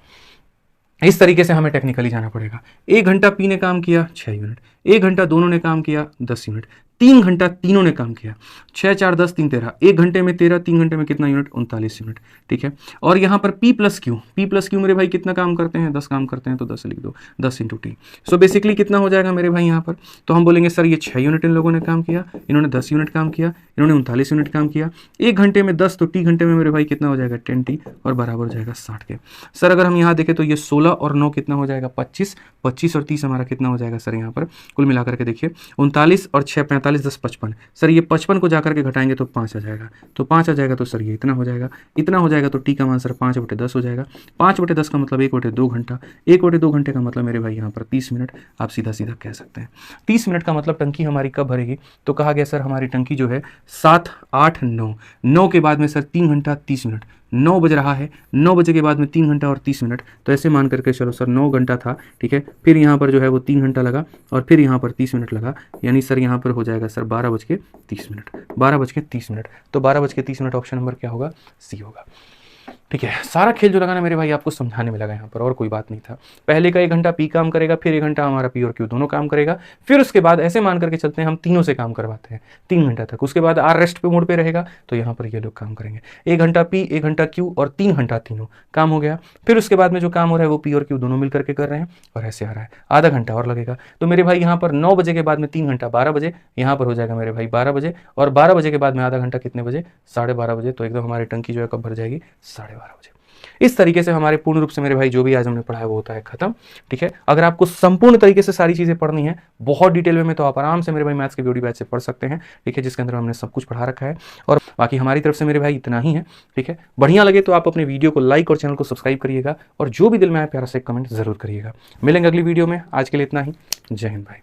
इस तरीके से हमें टेक्निकली जाना पड़ेगा। 1 घंटा पी ने काम किया 6 यूनिट, 1 घंटा दोनों ने काम किया 10 यूनिट, 3 घंटा तीनों ने काम किया, 6 4 10 3 13, 1 घंटे में 13, 3 घंटे में कितना यूनिट? 39 यूनिट। ठीक है। और यहाँ पर P प्लस क्यू मेरे भाई कितना काम करते हैं? 10 काम करते हैं, तो 10 लिख दो, 10 इंटू टी। सो बेसिकली कितना हो जाएगा मेरे भाई यहाँ पर? तो हम बोलेंगे सर ये 6 यूनिट इन लोगों ने काम किया, इन्होंने 10 यूनिट काम किया, इन्होंने 39 यूनिट काम किया। 1 घंटे में 10, तो टी घंटे में मेरे भाई कितना हो जाएगा? 10 टी, और बराबर हो जाएगा 60 के। सर अगर हम यहाँ देखें तो ये 16 और 9 कितना हो जाएगा? 25, 25 और 30 हमारा कितना हो जाएगा सर? यहाँ पर कुल मिलाकर के देखिए 39 और 6 45 10 55। सर ये 55 को जाकर के घटाएंगे तो 5 आ जाएगा, तो 5 आ जाएगा, तो सर ये इतना हो जाएगा, इतना हो जाएगा। तो टी का मान सर 5/10 हो जाएगा। 5/10 का मतलब 1/2 घंटा, 1/2 घंटे का मतलब मेरे भाई यहाँ पर 30 मिनट। आप सीधा सीधा कह सकते हैं 30 मिनट का मतलब टंकी हमारी कब भरेगी? तो कहा गया सर हमारी टंकी जो है 7 8 9, 9 के बाद में सर 3 घंटा 30 मिनट, 9 बज रहा है, 9 बजे के बाद में 3 घंटा और 30 मिनट। तो ऐसे मान करके चलो सर 9 घंटा था, ठीक है, फिर यहाँ पर जो है वो 3 घंटा लगा, और फिर यहाँ पर 30 मिनट लगा, यानी सर यहाँ पर हो जाएगा सर 12:30 मिनट, 12:30 मिनट। तो 12:30 मिनट ऑप्शन नंबर क्या होगा? सी होगा। ठीक है। सारा खेल जो लगाना मेरे भाई आपको समझाने में लगा यहाँ पर, और कोई बात नहीं था। पहले का 1 घंटा पी काम करेगा, फिर 1 घंटा हमारा पी और क्यू दोनों काम करेगा, फिर उसके बाद ऐसे मान करके चलते हैं हम तीनों से काम करवाते हैं 3 घंटा तक। उसके बाद आर रेस्ट पे मोड पे रहेगा, तो यहाँ पर ये लोग काम करेंगे। 1 घंटा पी, 1 घंटा क्यू, और 3 घंटा तीनों काम हो गया। फिर उसके बाद में जो काम हो रहा है वो पी और क्यू दोनों मिल करके कर रहे हैं, और ऐसे आ रहा है। आधा घंटा और लगेगा। तो मेरे भाई यहाँ पर 9 बजे के बाद में 3 घंटा 12 बजे, यहाँ पर हो जाएगा मेरे भाई 12 बजे, और 12 बजे के बाद में आधा घंटा कितने बजे? 12:30 बजे। तो एकदम हमारी टंकी जो है कब भर जाएगी? 12:30 बजे। इस तरीके से हमारे पूर्ण रूप से मेरे भाई जो भी आज हमने पढ़ा है वो होता है खत्म। ठीक है। अगर आपको संपूर्ण तरीके से सारी चीजें पढ़नी है बहुत डिटेल में, तो आप आराम से मेरे भाई मैथ्स के वीडियो बैच से पढ़ सकते हैं। ठीक है, जिसके अंदर हमने सब कुछ पढ़ा रखा है। और बाकी हमारी तरफ से मेरे भाई इतना ही है। ठीक है, बढ़िया लगे तो आप अपने वीडियो को लाइक और चैनल को सब्सक्राइब करिएगा, और जो भी दिल में आए प्यारा से कमेंट जरूर करिएगा। मिलेंगे अगली वीडियो में। आज के लिए इतना ही। जय हिंद भाई।